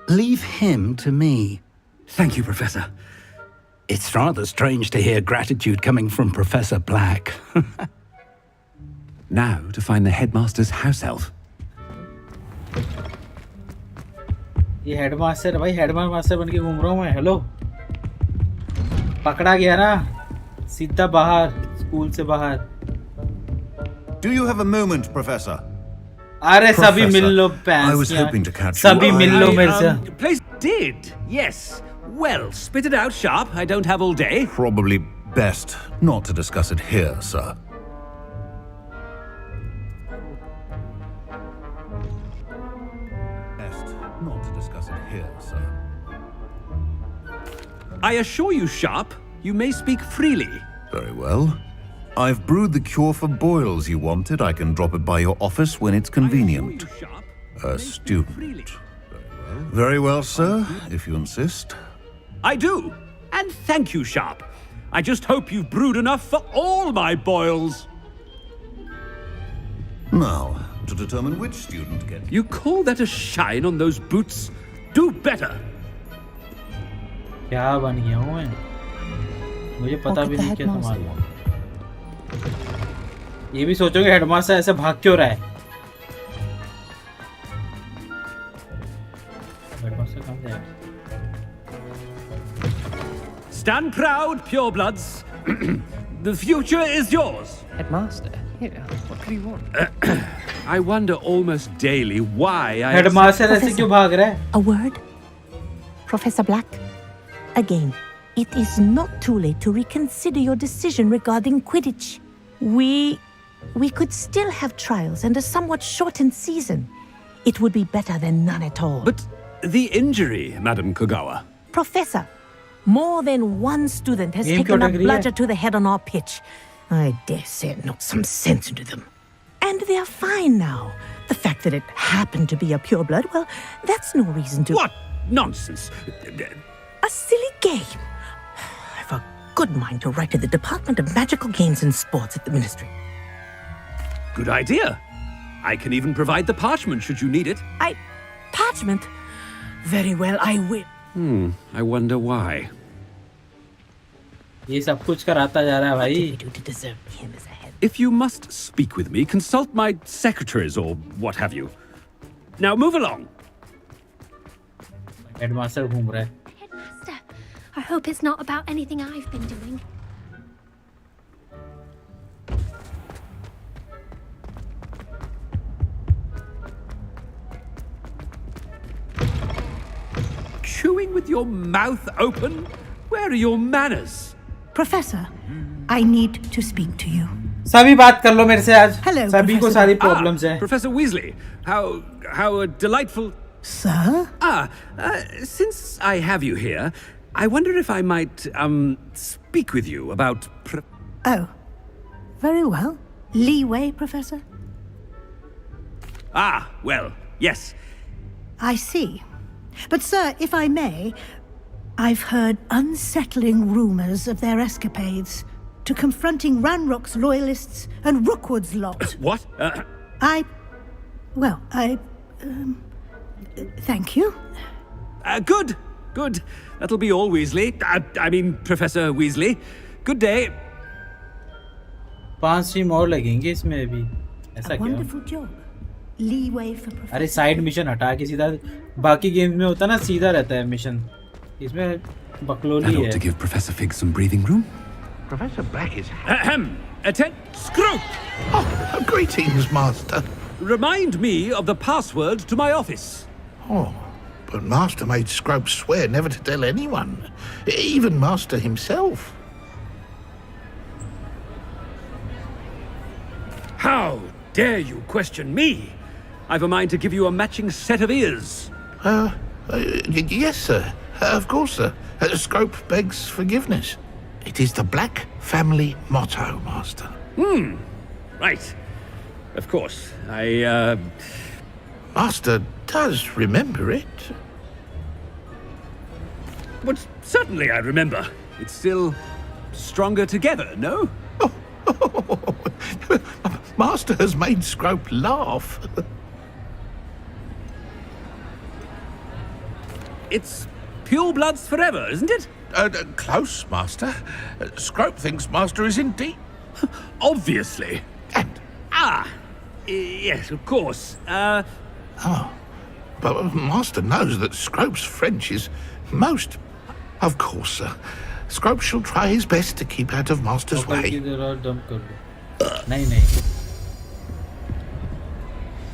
Leave him to me. Thank you, Professor. It's rather strange to hear gratitude coming from Professor Black. Now to find the headmaster's house elf. ये headmaster भाई, headmaster बन के घूम रहा हूँ मैं. Hello, पकड़ा गया ना, सीधा बाहर, स्कूल से बाहर. Do you have a moment, Professor? अरे सभी मिल लो I was hoping to catch सभी you. मिल लो मेरे से. Place did, yes. Well, spit it out sharp. I don't have all day. Probably best not to discuss it here, sir. Best not to discuss it here, sir. I assure you, Sharp, you may speak freely. Very well. I've brewed the cure for boils you wanted. I can drop it by your office when it's convenient. A student. Very well, sir, if you insist. I do. And thank you, Sharp. I just hope you've brewed enough for all my boils. Now, to determine which student gets... You call that a shine on those boots? Do better. क्या बन गया हूँ मैं? मुझे पता भी नहीं क्या तुम्हारा. ये भी सोचोगे हेडमास्टर ऐसे भाग क्यों रहा है? हेडमास्टर कहाँ गया? Stand proud, purebloods. The future is yours. Headmaster, here, what could he want? I wonder almost daily why I... headmaster ऐसे क्यों भाग रहा है? A word? Professor Black? Again, it is not too late to reconsider your decision regarding Quidditch. We could still have trials and a somewhat shortened season. It would be better than none at all. But the injury, Madam Kogawa. Professor, more than one student has taken a bludger to the head on our pitch. I dare say it knocked some sense into them. And they're fine now. The fact that it happened to be a pureblood, well, that's no reason to... What nonsense! A silly game. I've a good mind to write to the Department of Magical Games and Sports at the Ministry. Good idea. I can even provide the parchment should you need it. Parchment? Very well, I will. I wonder why. ये सब कुछ कराता जा रहा है भाई. If you must speak with me, consult my secretaries or what have you. Now move along. Headmaster घूम रहा है. Headmaster, I hope it's not about anything I've been doing. Chewing with your mouth open? Where are your manners? Professor, I need to speak to you. सभी बात कर लो मेरे से आज. Hello, सभी को Professor. सारी problems हैं. Professor Weasley, how delightful. Sir? Since I have you here, I wonder if I might speak with you about. Oh, very well. Leeway, Professor? Well, yes. I see. But, sir, if I may, I've heard unsettling rumors of their escapades to confronting Ranrock's loyalists and Rookwood's lot. What? Thank you. Good. That'll be all, Weasley. I mean, Professor Weasley. Good day. 5 team और लगेंगे इसमें अभी. ऐसा क्या? Wonderful job. leeway for Professor. अरे side mission हटा के सीधा बाकी गेम्स में होता ना सीधा रहता है मिशन, इसमें बकलोली That ought है. to give Professor Fig some breathing room. Professor Black is... Ahem! Attend! Screw! Oh, greetings, Master. Remind me of the password to my office. Oh, but Master made Scrope swear never to tell anyone, even Master himself. How dare you question me? I've a mind to give you a matching set of ears. Yes, sir. Of course, sir. Scrope begs forgiveness. It is the Black family motto, Master. Right. Of course. Master does remember it. But certainly I remember. It's still stronger together, no? Master has made Scrope laugh. It's pure bloods forever, isn't it? Close, Master. Scrope thinks Master is indeed... Obviously. Yes, of course. But Master knows that Scrope's French is most... Of course, sir. Scrope shall try his best to keep out of Master's way.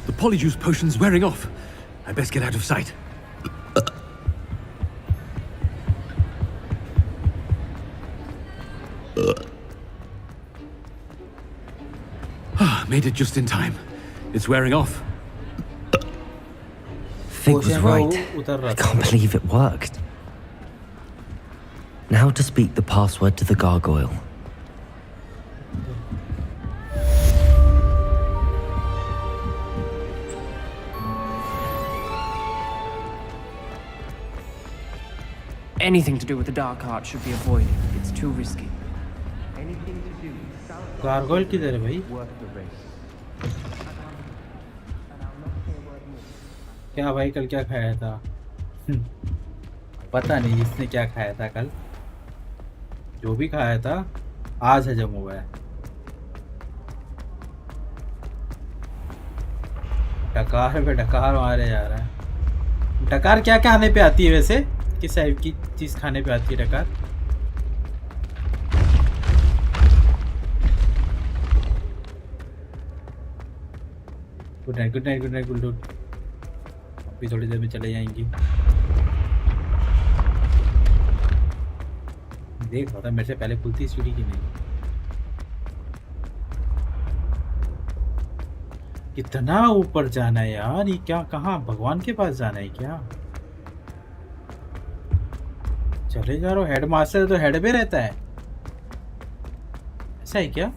The polyjuice potion's wearing off. I best get out of sight. Made it just in time. It's wearing off. Fig was right. I can't believe it worked. Now to speak the password to the gargoyle. Anything to do with the dark art should be avoided. It's too risky. Anything to do with gargoyle किधर है भाई? क्या भाई कल क्या खाया था? पता नहीं इसने क्या खाया था कल. जो भी खाया था आज हजम हुआ है. डकार पे डकार मारे जा रहा है. डकार क्या खाने पे आती है वैसे? किस टाइप की चीज खाने पे आती है डकार? Good night good night good night good. अभी थोड़ी देर में चले जाएंगी. देख रहा था मेरे से पहले खुलती सीढ़ी की नहीं. कितना ऊपर जाना है यार. ये क्या कहाँ भगवान के पास जाना है क्या? चले जा रहा. हेड मास्टर तो हेड पे रहता है. ऐसा है क्या?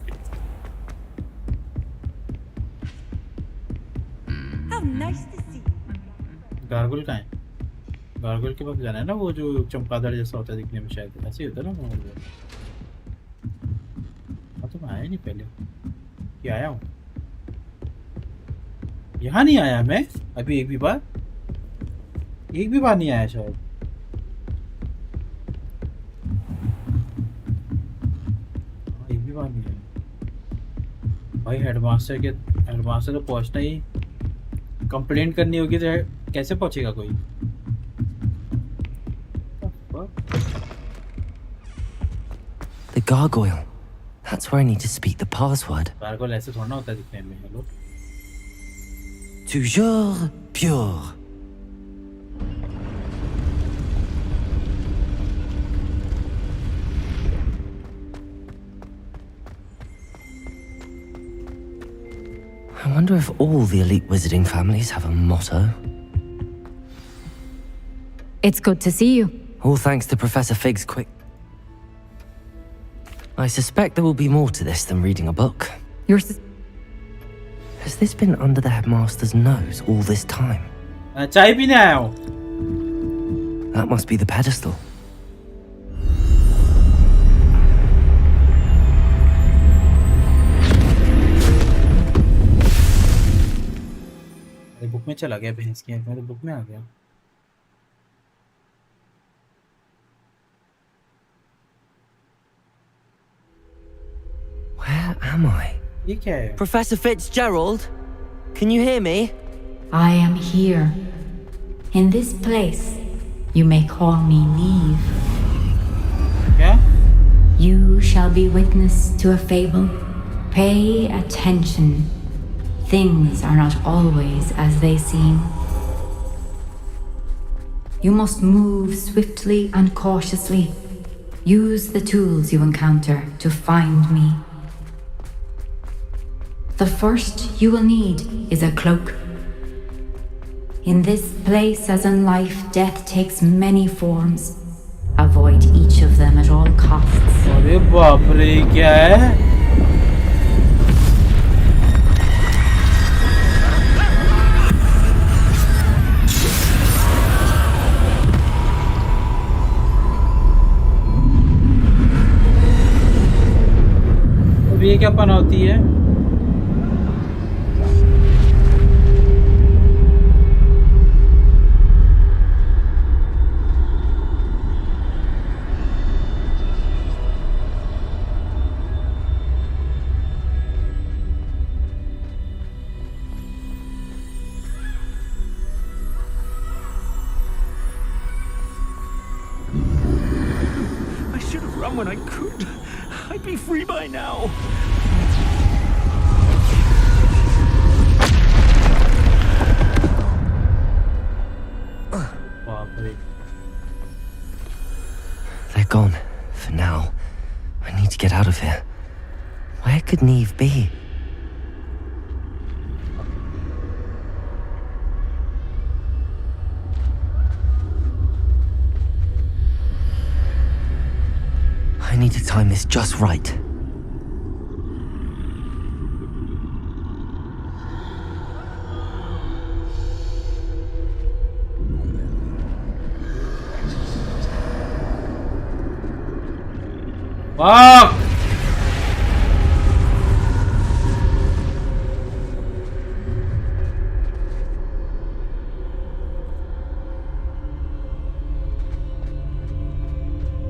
गार्गुल कहाँ है? गार्गुल के पास जाना है ना. वो जो चमगादड़ जैसा होता है दिखने में, शायद ऐसे ही होता है ना. हाँ तो मैं आया नहीं पहले. क्या आया हूँ? यहाँ नहीं आया मैं अभी. एक भी बार नहीं आया शायद. एक भी बार नहीं आया भाई. हेडमास्टर तो पहुँचना ही. कंप्लेंट करनी होगी तो कैसे पहुंचेगा कोई? The gargoyle. That's where I need to speak the password. Gargoyle ऐसे थोड़ा ना होता है दिखने में. Hello. Toujours pure. I wonder if all the elite wizarding families have a motto. It's good to see you. All thanks to Professor Fig's quick... I suspect there will be more to this than reading a book. Has this been under the headmaster's nose all this time? चाय पीने आया हूँ. That must be the pedestal. Book में चला गया भैंस की. मैं तो बुक में आ गया. Where am I? ये क्या है? Professor Fitzgerald, Can you hear me? I am here. In this place, you may call me Neve. Yeah? You shall be witness to a fable. Pay attention. Things are not always as they seem. You must move swiftly and cautiously. Use the tools you encounter to find me. The first you will need is a cloak. In this place, as in life, death takes many forms. Avoid each of them at all costs. अरे बाप रे क्या है? अब ये क्या पनौती है? I should have run when I could. I'd be free by now. They're gone, for now. I need to get out of here. Where could Neve be? I need to time this just right. Fuck!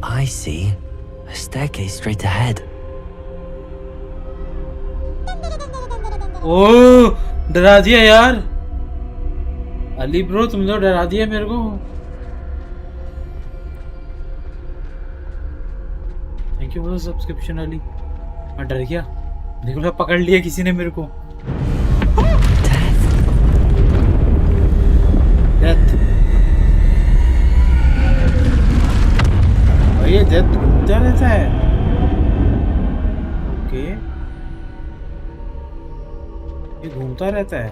I see. A staircase straight ahead. ओह डरा दिया यार Ali bro तुम लोग डरा दिया मेरे को thank you for the subscription Ali मैं डर गया देखो पकड़ लिया किसी ने मेरे को डेथ भाई ये डेथ घूमता रहता है ओके ये घूमता रहता है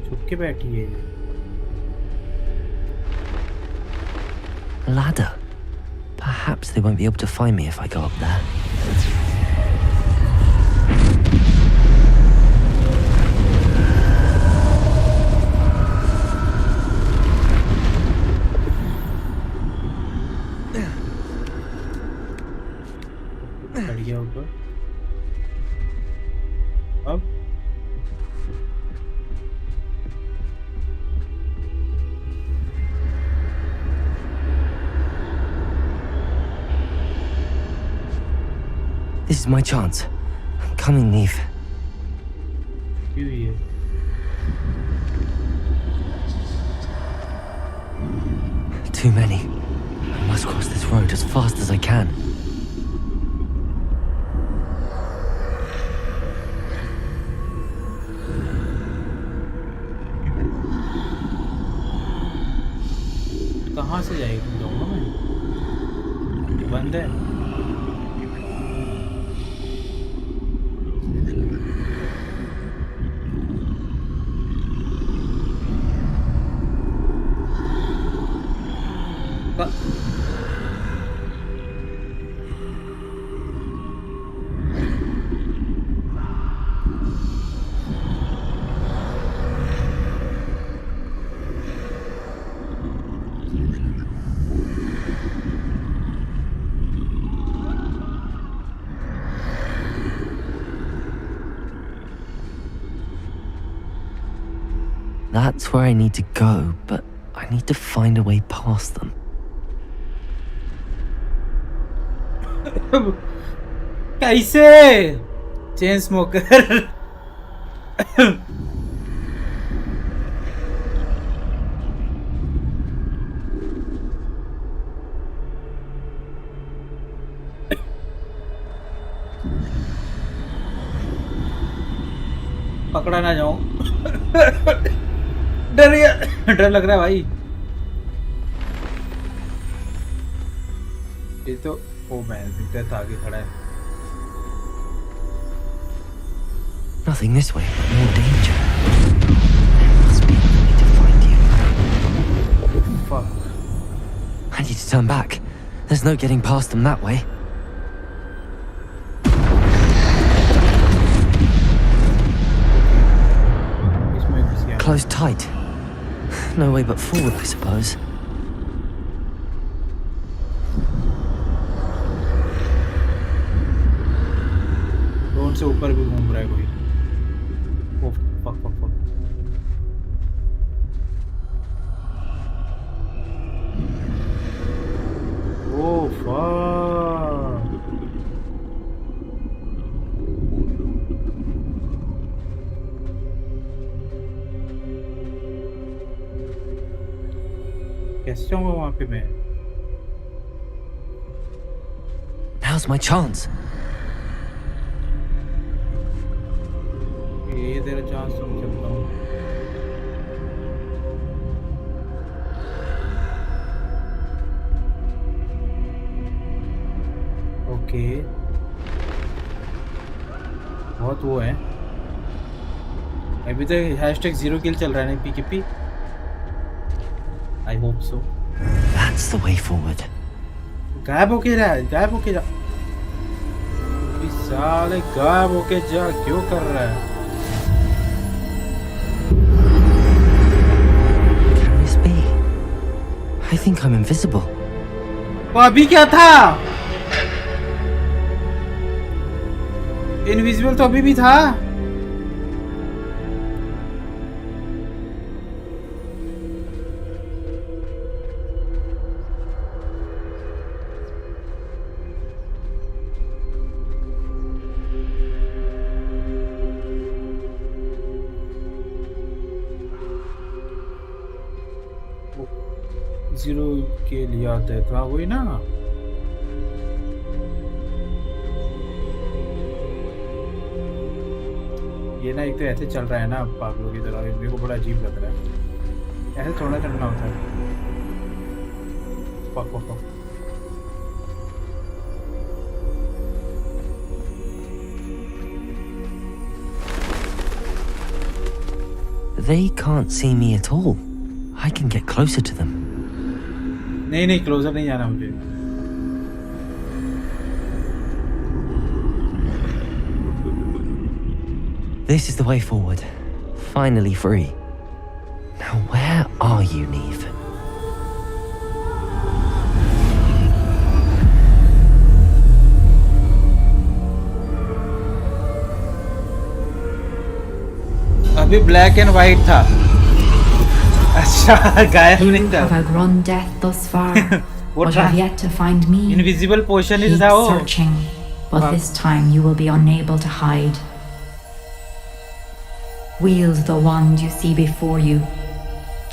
छुप के बैठी है Ladder. Perhaps they won't be able to find me if I go up there. बढ़िया ऊपर अब This is my chance. I'm coming, Neve. क्यों ये Too many. I must cross this road as fast as I can. कहाँ से जाएगी दोनों में ये बंद है That's where I need to go, but I need to find a way past them. कैसे चेन स्मोकर पकड़ा ना जाऊं डर लग रहा है भाई ये तो ओ मैन डेथ आगे खड़ा है Nothing this way, but more danger. There must be a way to find you. Fuck. I need to turn back. There's no getting past them that way. Closed tight. No way but forward, I suppose. Drone से ऊपर भी घूम रहा है कोई oh fuck fuck fuck oh fuck कैसे जाऊंगा वहां पे मैं Now's my chance. ये तेरा चांस तो मैं चलता हूँ ओके बहुत वो है अभी तक #0 किल चल रहा है ना PKP I hope so That's the way forward. गायब होके रहा है गायब होके जा साले गायब होके जा क्यों कर रहा है I think I'm invisible. वो अभी क्या था इनविजिबल तो अभी भी था जीरो के लिए आता था वही ना ये ना एक तो ऐसे चल रहा है ना पागलों की तरह मेरे को बड़ा अजीब लग रहा है ऐसे थोड़ा चलना होता है पक पक पक They can't see me at all. I can get closer to them. नहीं क्लोजर नहीं जाना मुझे This is the way forward. Finally free. Now where are you, Neve? अभी ब्लैक एंड व्हाइट था अच्छा गायब नहीं था Have outgrown death thus far, but have yet to find me. Invisible potion is Keep now searching, but this time you will be unable to hide. Wield the wand you see before you.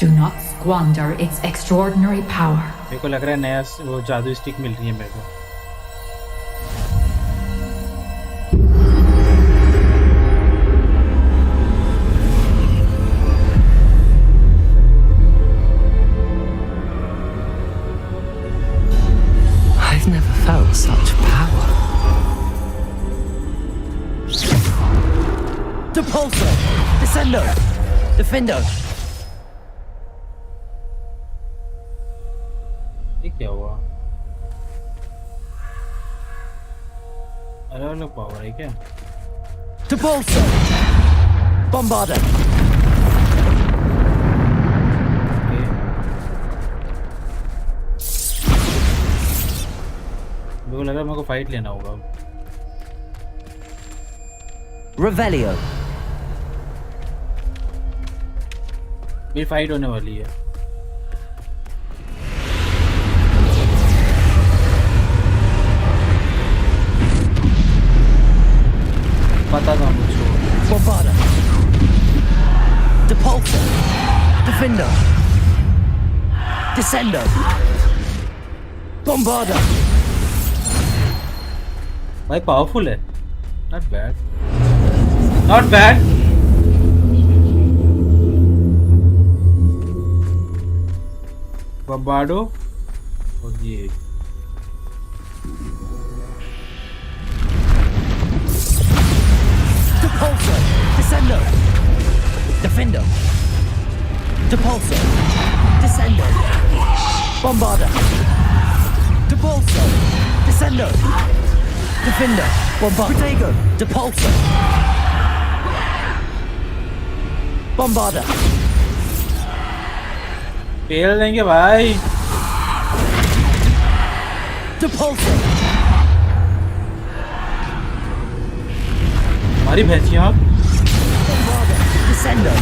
Do not squander its extraordinary power. मेरे को लग रहा है नया वो जादू stick मिल रही है मेरे को I've never felt such power. Depulso! Descendo! Defendo! ये क्या हुआ अलग अलग पावर है क्या Depulso! Bombarda! मेरे को लग रहा है मेरे को फाइट लेना होगा Revelio! ये फाइट होने वाली है पता था मुझको। Bombarder. Depulsor. Defender. Descender. Bombarder. भाई पावरफुल है, not bad, not bad. बम्बार्डो और ये Depulsor. Descender. Defender. Depulsor. Descender. Bombarder. Depulsor. Descender. Defender. Bombarder. Protego. Depulsor. Bombarder. Fail देंगे भाई। Depulsor. हमारी भैंसियाँ। Bombarder. Descender.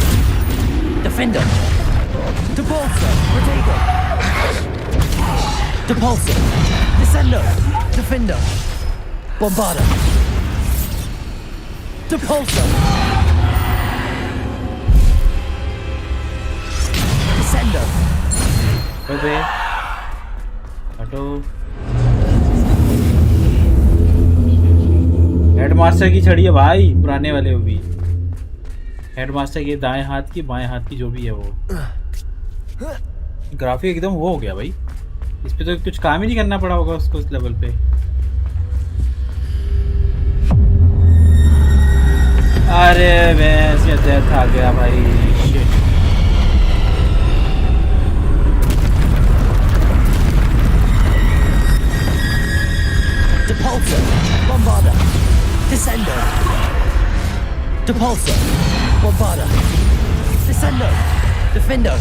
Defender. Depulsor. Protego. Depulsor. Descender. Defender. Bombarder. Depulsor. Descender. बे हटो। Headmaster की छड़ी है भाई, पुराने वाले वो भी। हेडमास्टर के दाएं हाथ की बाएं हाथ की जो भी है वो। ग्राफिक एकदम वो हो गया भाई, इस पे तो कुछ काम ही नहीं करना पड़ा होगा उसको इस लेवल पे। अरे भैंस ये डेथ आ गया भाई। Shit. Depulsor. Bombarder. Descender. Depulsor. Bombarder. Descender. Defender.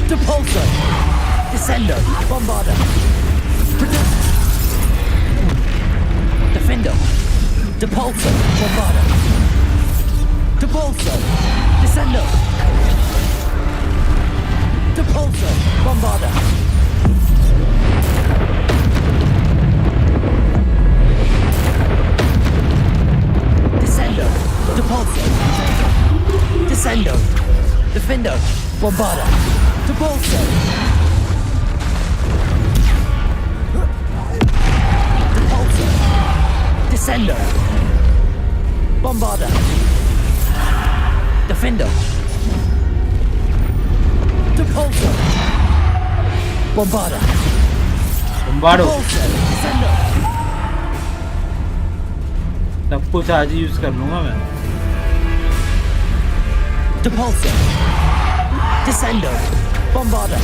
Depulsor. Descender. Bombarder. Defender. Depulsor. Bombarder. Depulsor. Descender. Depulsor. Bombarder. Descender. Depulsor. Descender. Defender. Bombarder. Depulsor. Depulsor. Descender. Bombarder. Defender. Depulsor. Bombarder. बम्बार्डो Depulsor. Descender. सब कुछ आज ही use कर लूंगा मैं। Depulsor. Descender. Bombarder.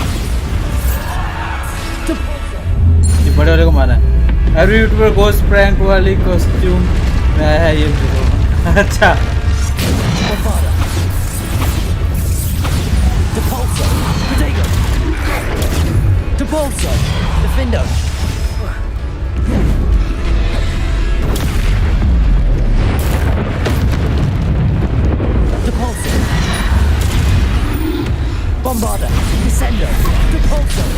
ये बड़े वाले को मारा है। एवरी यूट्यूबर गोस्ट प्रैंक वाली कॉस्ट्यूम में है ये वीडियो। अच्छा। Bombarder. Depulsor. Protego. Depulsor. Defender. Depulsor. Bombarder. Descender. Depulsor.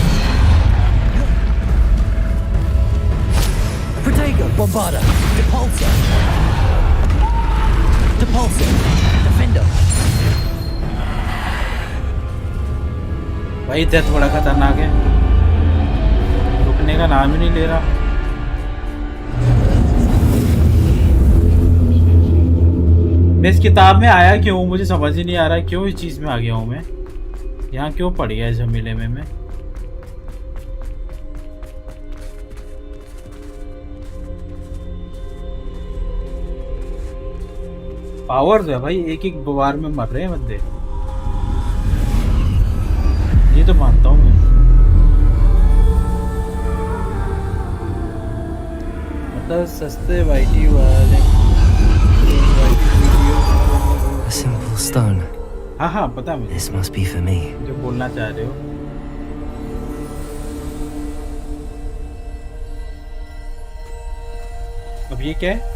Protego. Bombarder. Depulsor. Depulsor. Defender. भाई डेथ बड़ा खतरनाक है, रुकने का नाम ही नहीं ले रहा। मैं इस किताब में आया क्यों, मुझे समझ ही नहीं आ रहा क्यों इस चीज में आ गया हूँ मैं। यहाँ क्यों पड़ गया इस झमेले में मैं। पावर्स है भाई, एक एक बार में मर रहे हैं बंदे, ये तो मानता हूँ मैं। मतलब सस्ते वाईटी वाले A simple stone. हाँ हाँ पता है मुझे। This must be for me. जो बोलना चाह रहे हो। अब ये क्या है?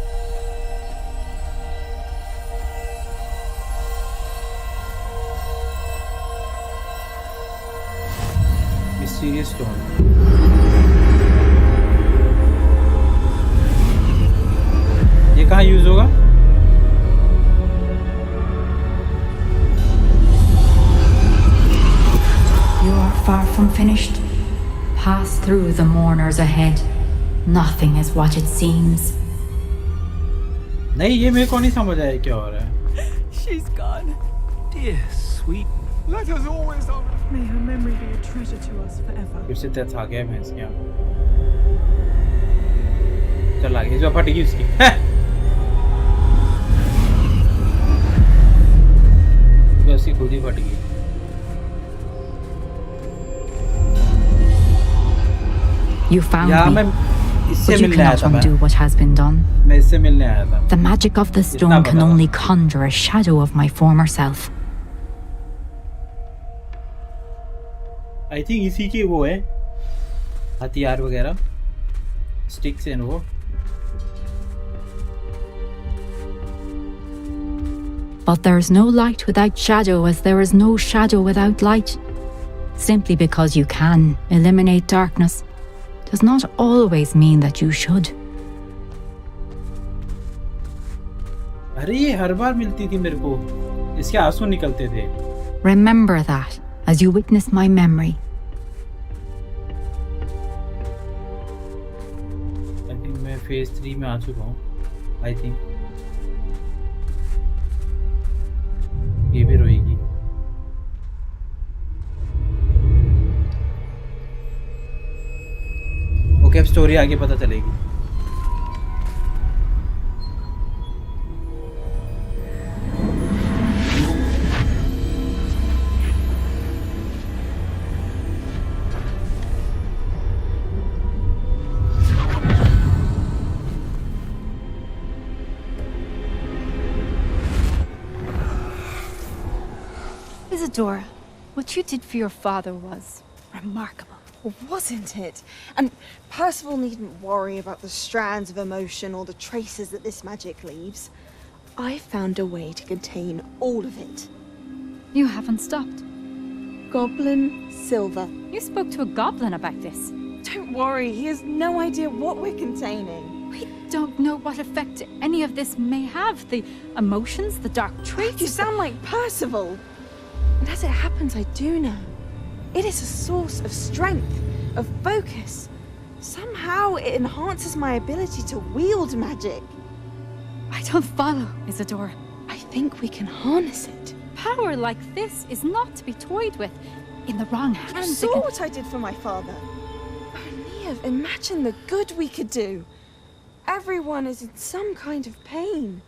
Mysterious stone. ये कहाँ यूज होगा? finished, pass through the mourners ahead. Nothing is what it seems. नहीं ये मेरे को नहीं समझ आया क्या हो रहा है. She's gone. Dear sweet. Let us always honor. May her memory be a treasure to us forever. फिर से तेज आ गया भैंस क्या. चल आगे इस बार फटेगी उसकी. उसकी खुद ही फटेगी. You found Yeah, me, इससे but you मिलने आया cannot था मैं. undo what has been done. मैं इससे मिलने आया था. The magic of the stone can only conjure a shadow of my former self. I think इसी की वो है हथियार वगैरह स्टिक्स हैं वो. But there is no light without shadow, as there is no shadow without light. Simply because you can eliminate darkness does not always mean that you should. अरे ये हर बार मिलती थी मेरे को. इसके आंसू निकलते थे. Remember that as you witness my memory. I think मैं phase 3 में आ चुका हूँ. I think ये भी रोएगी. ओके अब स्टोरी आगे पता चलेगी. Isadora, what you did for your father was remarkable. Wasn't it? And Percival needn't worry about the strands of emotion or the traces that this magic leaves. I found a way to contain all of it. You haven't stopped. Goblin Silver. You spoke to a goblin about this. Don't worry, he has no idea what we're containing. We don't know what effect any of this may have. The emotions, the dark traits. You sound like Percival. And as it happens, I do know. It is a source of strength, of focus. Somehow it enhances my ability to wield magic. I don't follow, Isadora. I think we can harness it. Power like this is not to be toyed with. In the wrong You hands, saw what I did for my father. Neve, imagine the good we could do. Everyone is in some kind of pain.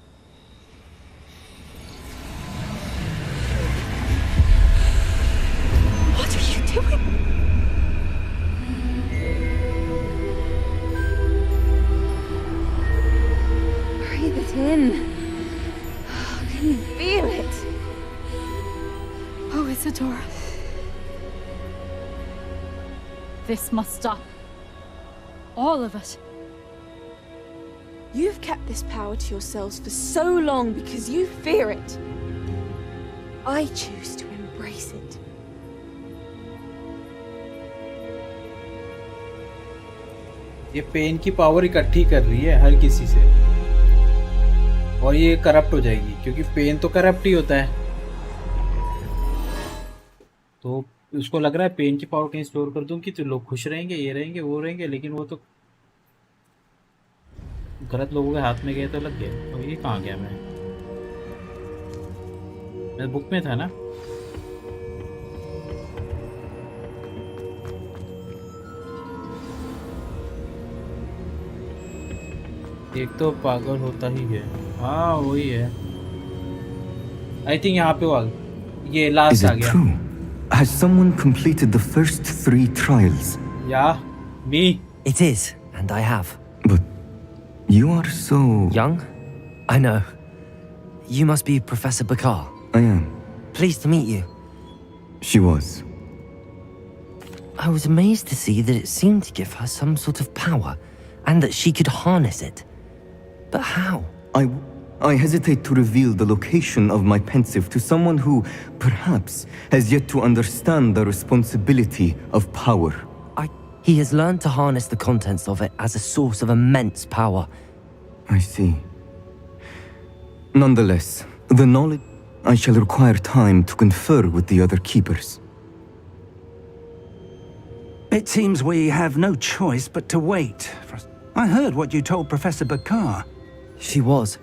What are you doing? Breathe it in. Can you feel it? Oh, Isadora. This must stop. All of it. You've kept this power to yourselves for so long because you fear it. I choose to embrace it. ये pen की power इकट्ठी कर रही है हर किसी से और ये करप्ट हो जाएगी क्योंकि पेन तो करप्ट ही होता है. तो उसको लग रहा है पेन की पावर कहीं स्टोर कर दूं कि तो लोग खुश रहेंगे, ये रहेंगे, वो रहेंगे, लेकिन वो तो गलत लोगों के हाथ में गए तो लग गए. तो ये कहाँ गया मैं बुक में था ना. एक तो पागल होता ही है. हाँ वही है. आई थिंक यहाँ पे वो ये लास्ट आ गया. Has someone completed the first 3 trials? Yeah, me. It is, and I have. But you are so... Young? I know. You must be Professor Bakar. I am. Pleased to meet you. She was. I was amazed to see that it seemed to give her some sort of power, and that she could harness it. But how? I hesitate to reveal the location of my pensive to someone who, perhaps, has yet to understand the responsibility of power. He has learned to harness the contents of it as a source of immense power. I see. Nonetheless, the knowledge... I shall require time to confer with the other keepers. It seems we have no choice but to wait. I heard what you told Professor Bakar. She was.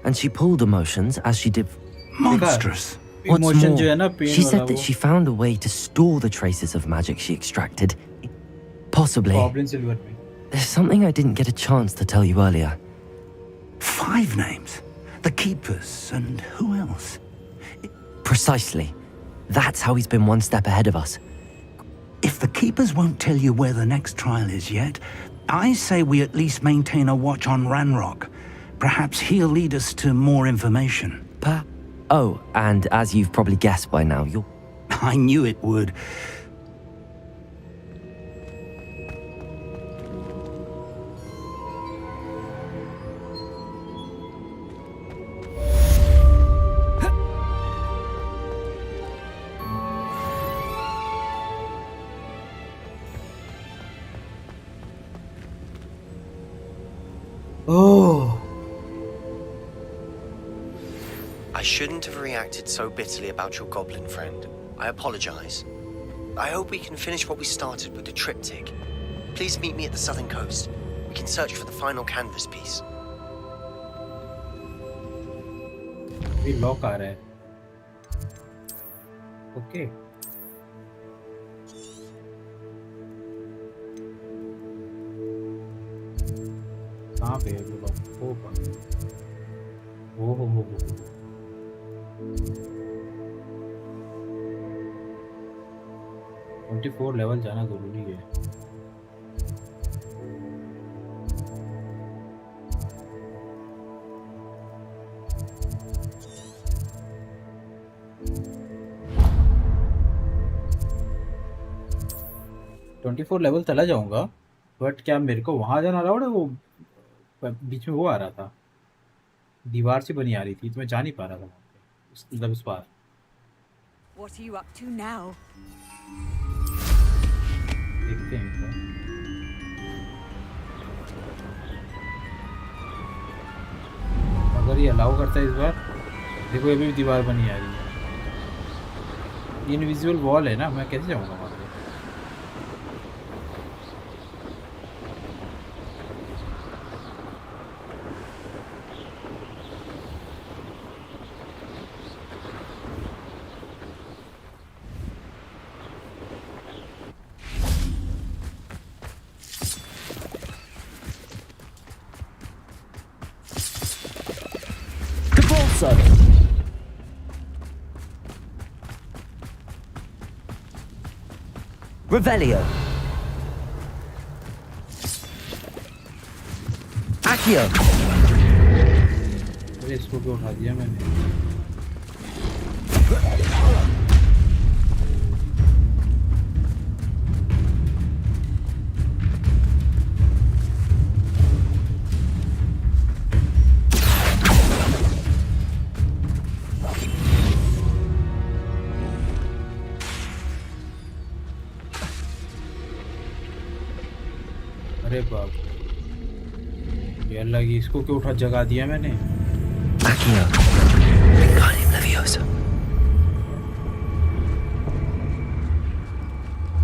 And she pulled emotions as she did. Monstrous. What's Emotion जो है ना, more, pain she वाला said that वो. she found a way to store the traces of magic she extracted. Possibly. Goblin Silver में. There's something I didn't get a chance to tell you earlier. 5 names. The Keepers and who else? Precisely. That's how he's been one step ahead of us. If the Keepers won't tell you where the next trial is yet, I say we at least maintain a watch on Ranrock. Perhaps he'll lead us to more information. Oh, and as you've probably guessed by now, you're... I knew it would. Oh. I shouldn't have reacted so bitterly about your goblin friend. I apologize. I hope we can finish what we started with the triptych. Please meet me at the southern coast. We can search for the final canvas piece. अभी lock आ रहा है. Okay. कहाँ पे है वो lock? हो. 24 level जाना जरूरी है. लेवल चला जाऊंगा, बट क्या मेरे को वहां जाना अलाउड है? वो बीच में वो आ रहा था, दीवार से बनी आ रही थी, तो मैं जा नहीं पा रहा था मतलब उस पार. What are you up to now? देखते हैं क्या. अगर ये अलाउ करता है इस बार. देखो अभी भी दीवार बनी आ रही है. इनविजिबल वॉल है ना, मैं कैसे जाऊंगा वहाँ पे? Revelio. Accio. अरे इसको क्यों उठा दिया मैंने? अरे बाप, ये अल्लाह की, इसको क्यों उठा जगा दिया मैंने? Accio. Wingardium Leviosa.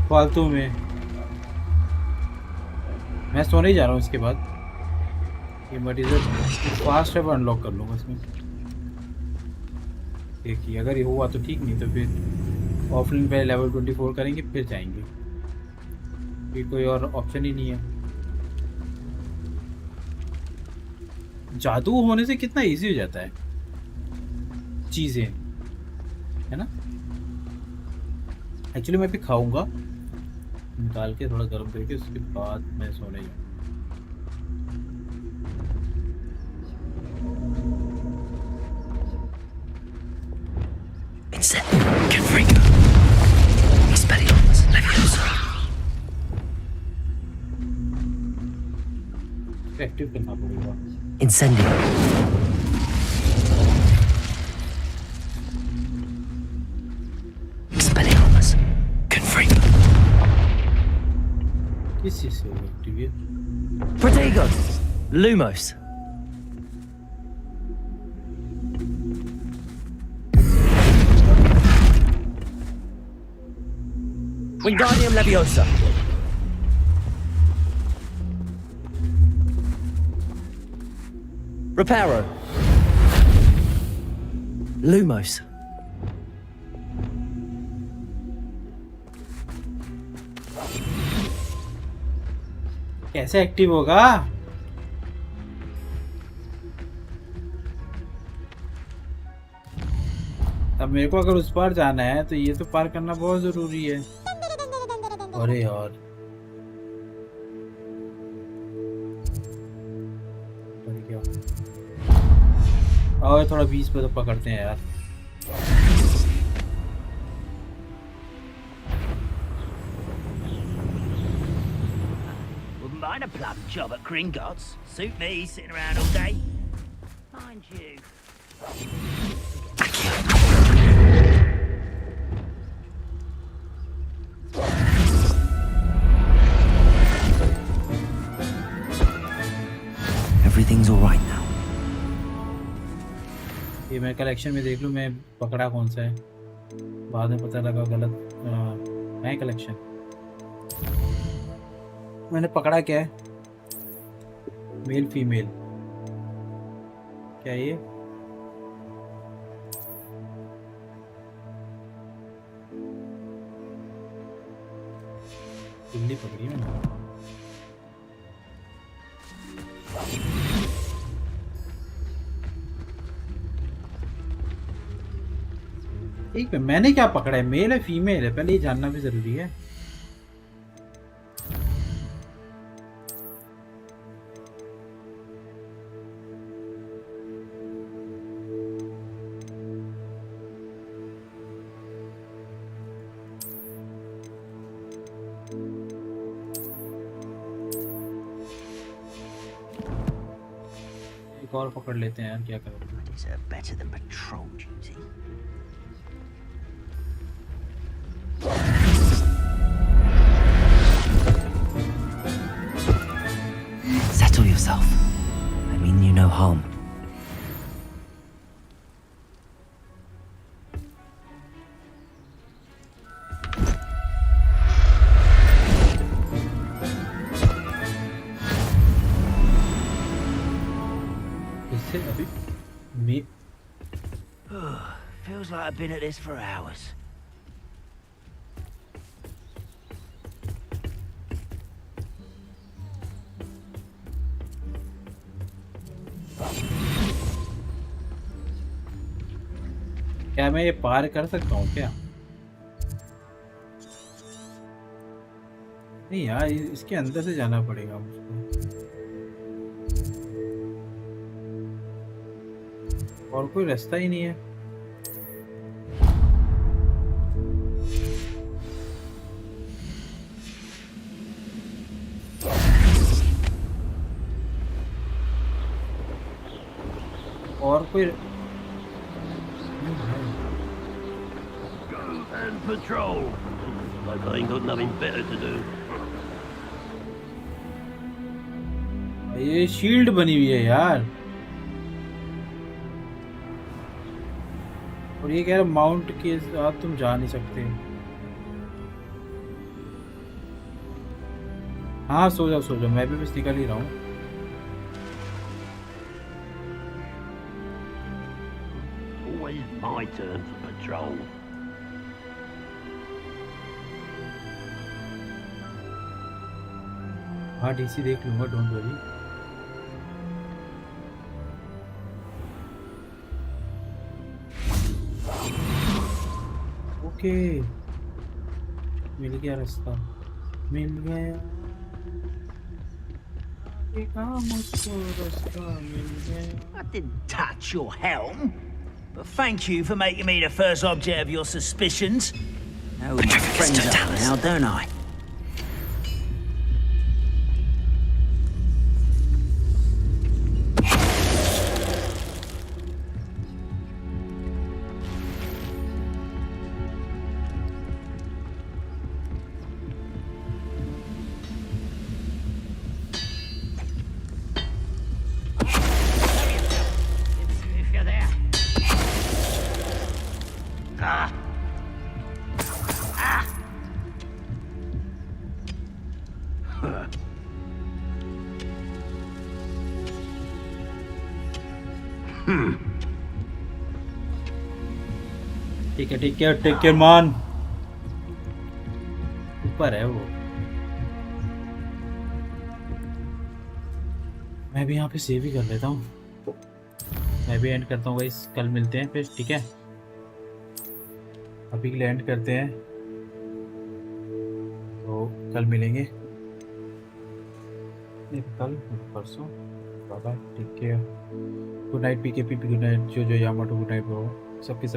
फालतू में मैं सोने ही जा रहा हूँ. इसके बाद ये मटीरियल फास्ट है, अनलॉक कर लूँगा इसमें. देखिए अगर ये हुआ तो ठीक, नहीं तो फिर ऑफलाइन पे लेवल 24 करेंगे, फिर जाएंगे. फिर कोई और ऑप्शन ही नहीं है. जादू होने से कितना इजी हो जाता है चीज़ें, है ना. एक्चुअली मैं भी खाऊंगा, निकाल के थोड़ा गर्म करके, उसके बाद मैं सोने जाऊँ. एक्टिव करना पड़ेगा. Incendio. Expelliarmus. Confringo. किस चीज़ से एक्टिव है? Prodigo. Lumos. Wingardium Leviosa. Reparo. Lumos. कैसे एक्टिव होगा? अब मेरे को अगर उस पार जाना है तो ये तो पार करना बहुत जरूरी है। अरे यार और थोड़ा 20 पे तो पकड़ते हैं यार। Wouldn't mind a plum job at Gringotts. Suit me, sitting around all day. Mind you. Everything's all right now. ये मैं कलेक्शन में देख लूं मैं पकड़ा कौन सा है, बाद में पता लगा गलत है कलेक्शन। मैंने पकड़ा क्या है? मेल फीमेल क्या ये? बिल्ली पकड़ी मैंने। ठीक है, मैंने क्या पकड़ा है? मेल है फीमेल है? पहले ये जानना भी जरूरी है। एक और पकड़ लेते हैं यार, क्या करोगे? Better than patrol duty. Settle yourself. I mean you no harm. इससे अभी मैं Feels like I've been at this for hours. क्या मैं ये पार कर सकता हूँ क्या? नहीं यार, इसके अंदर से जाना पड़ेगा मुझको। और कोई रास्ता ही नहीं है। और कोई And patrol. Like I ain't got nothing better to do. ये शील्ड बनी हुई है यार, और ये कह रहा माउंट के साथ तुम जा नहीं सकते। हाँ सो जाओ, मैं भी बस निकल ही रहा हूँ। Always my turn for patrol. हाँ डीसी देख लूंगा, डोंट वरी। ओके, मिल गया रास्ता, मिल गया मुझको रास्ता, मिल गया। I didn't touch your helm, but thank you for making me the first object of your suspicions. Now my friends up now, don't I? ठीक है टेक केयर मान। ऊपर है वो। मैं भी यहाँ पे सेव ही कर लेता हूँ। मैं भी एंड करता हूँ गाइस, कल मिलते हैं फिर, ठीक है। अभी के लिए एंड करते हैं, तो कल मिलेंगे। कल परसों। Bye bye, take care, good night PK, good night Jo Yamato, good night bro, सबके सब।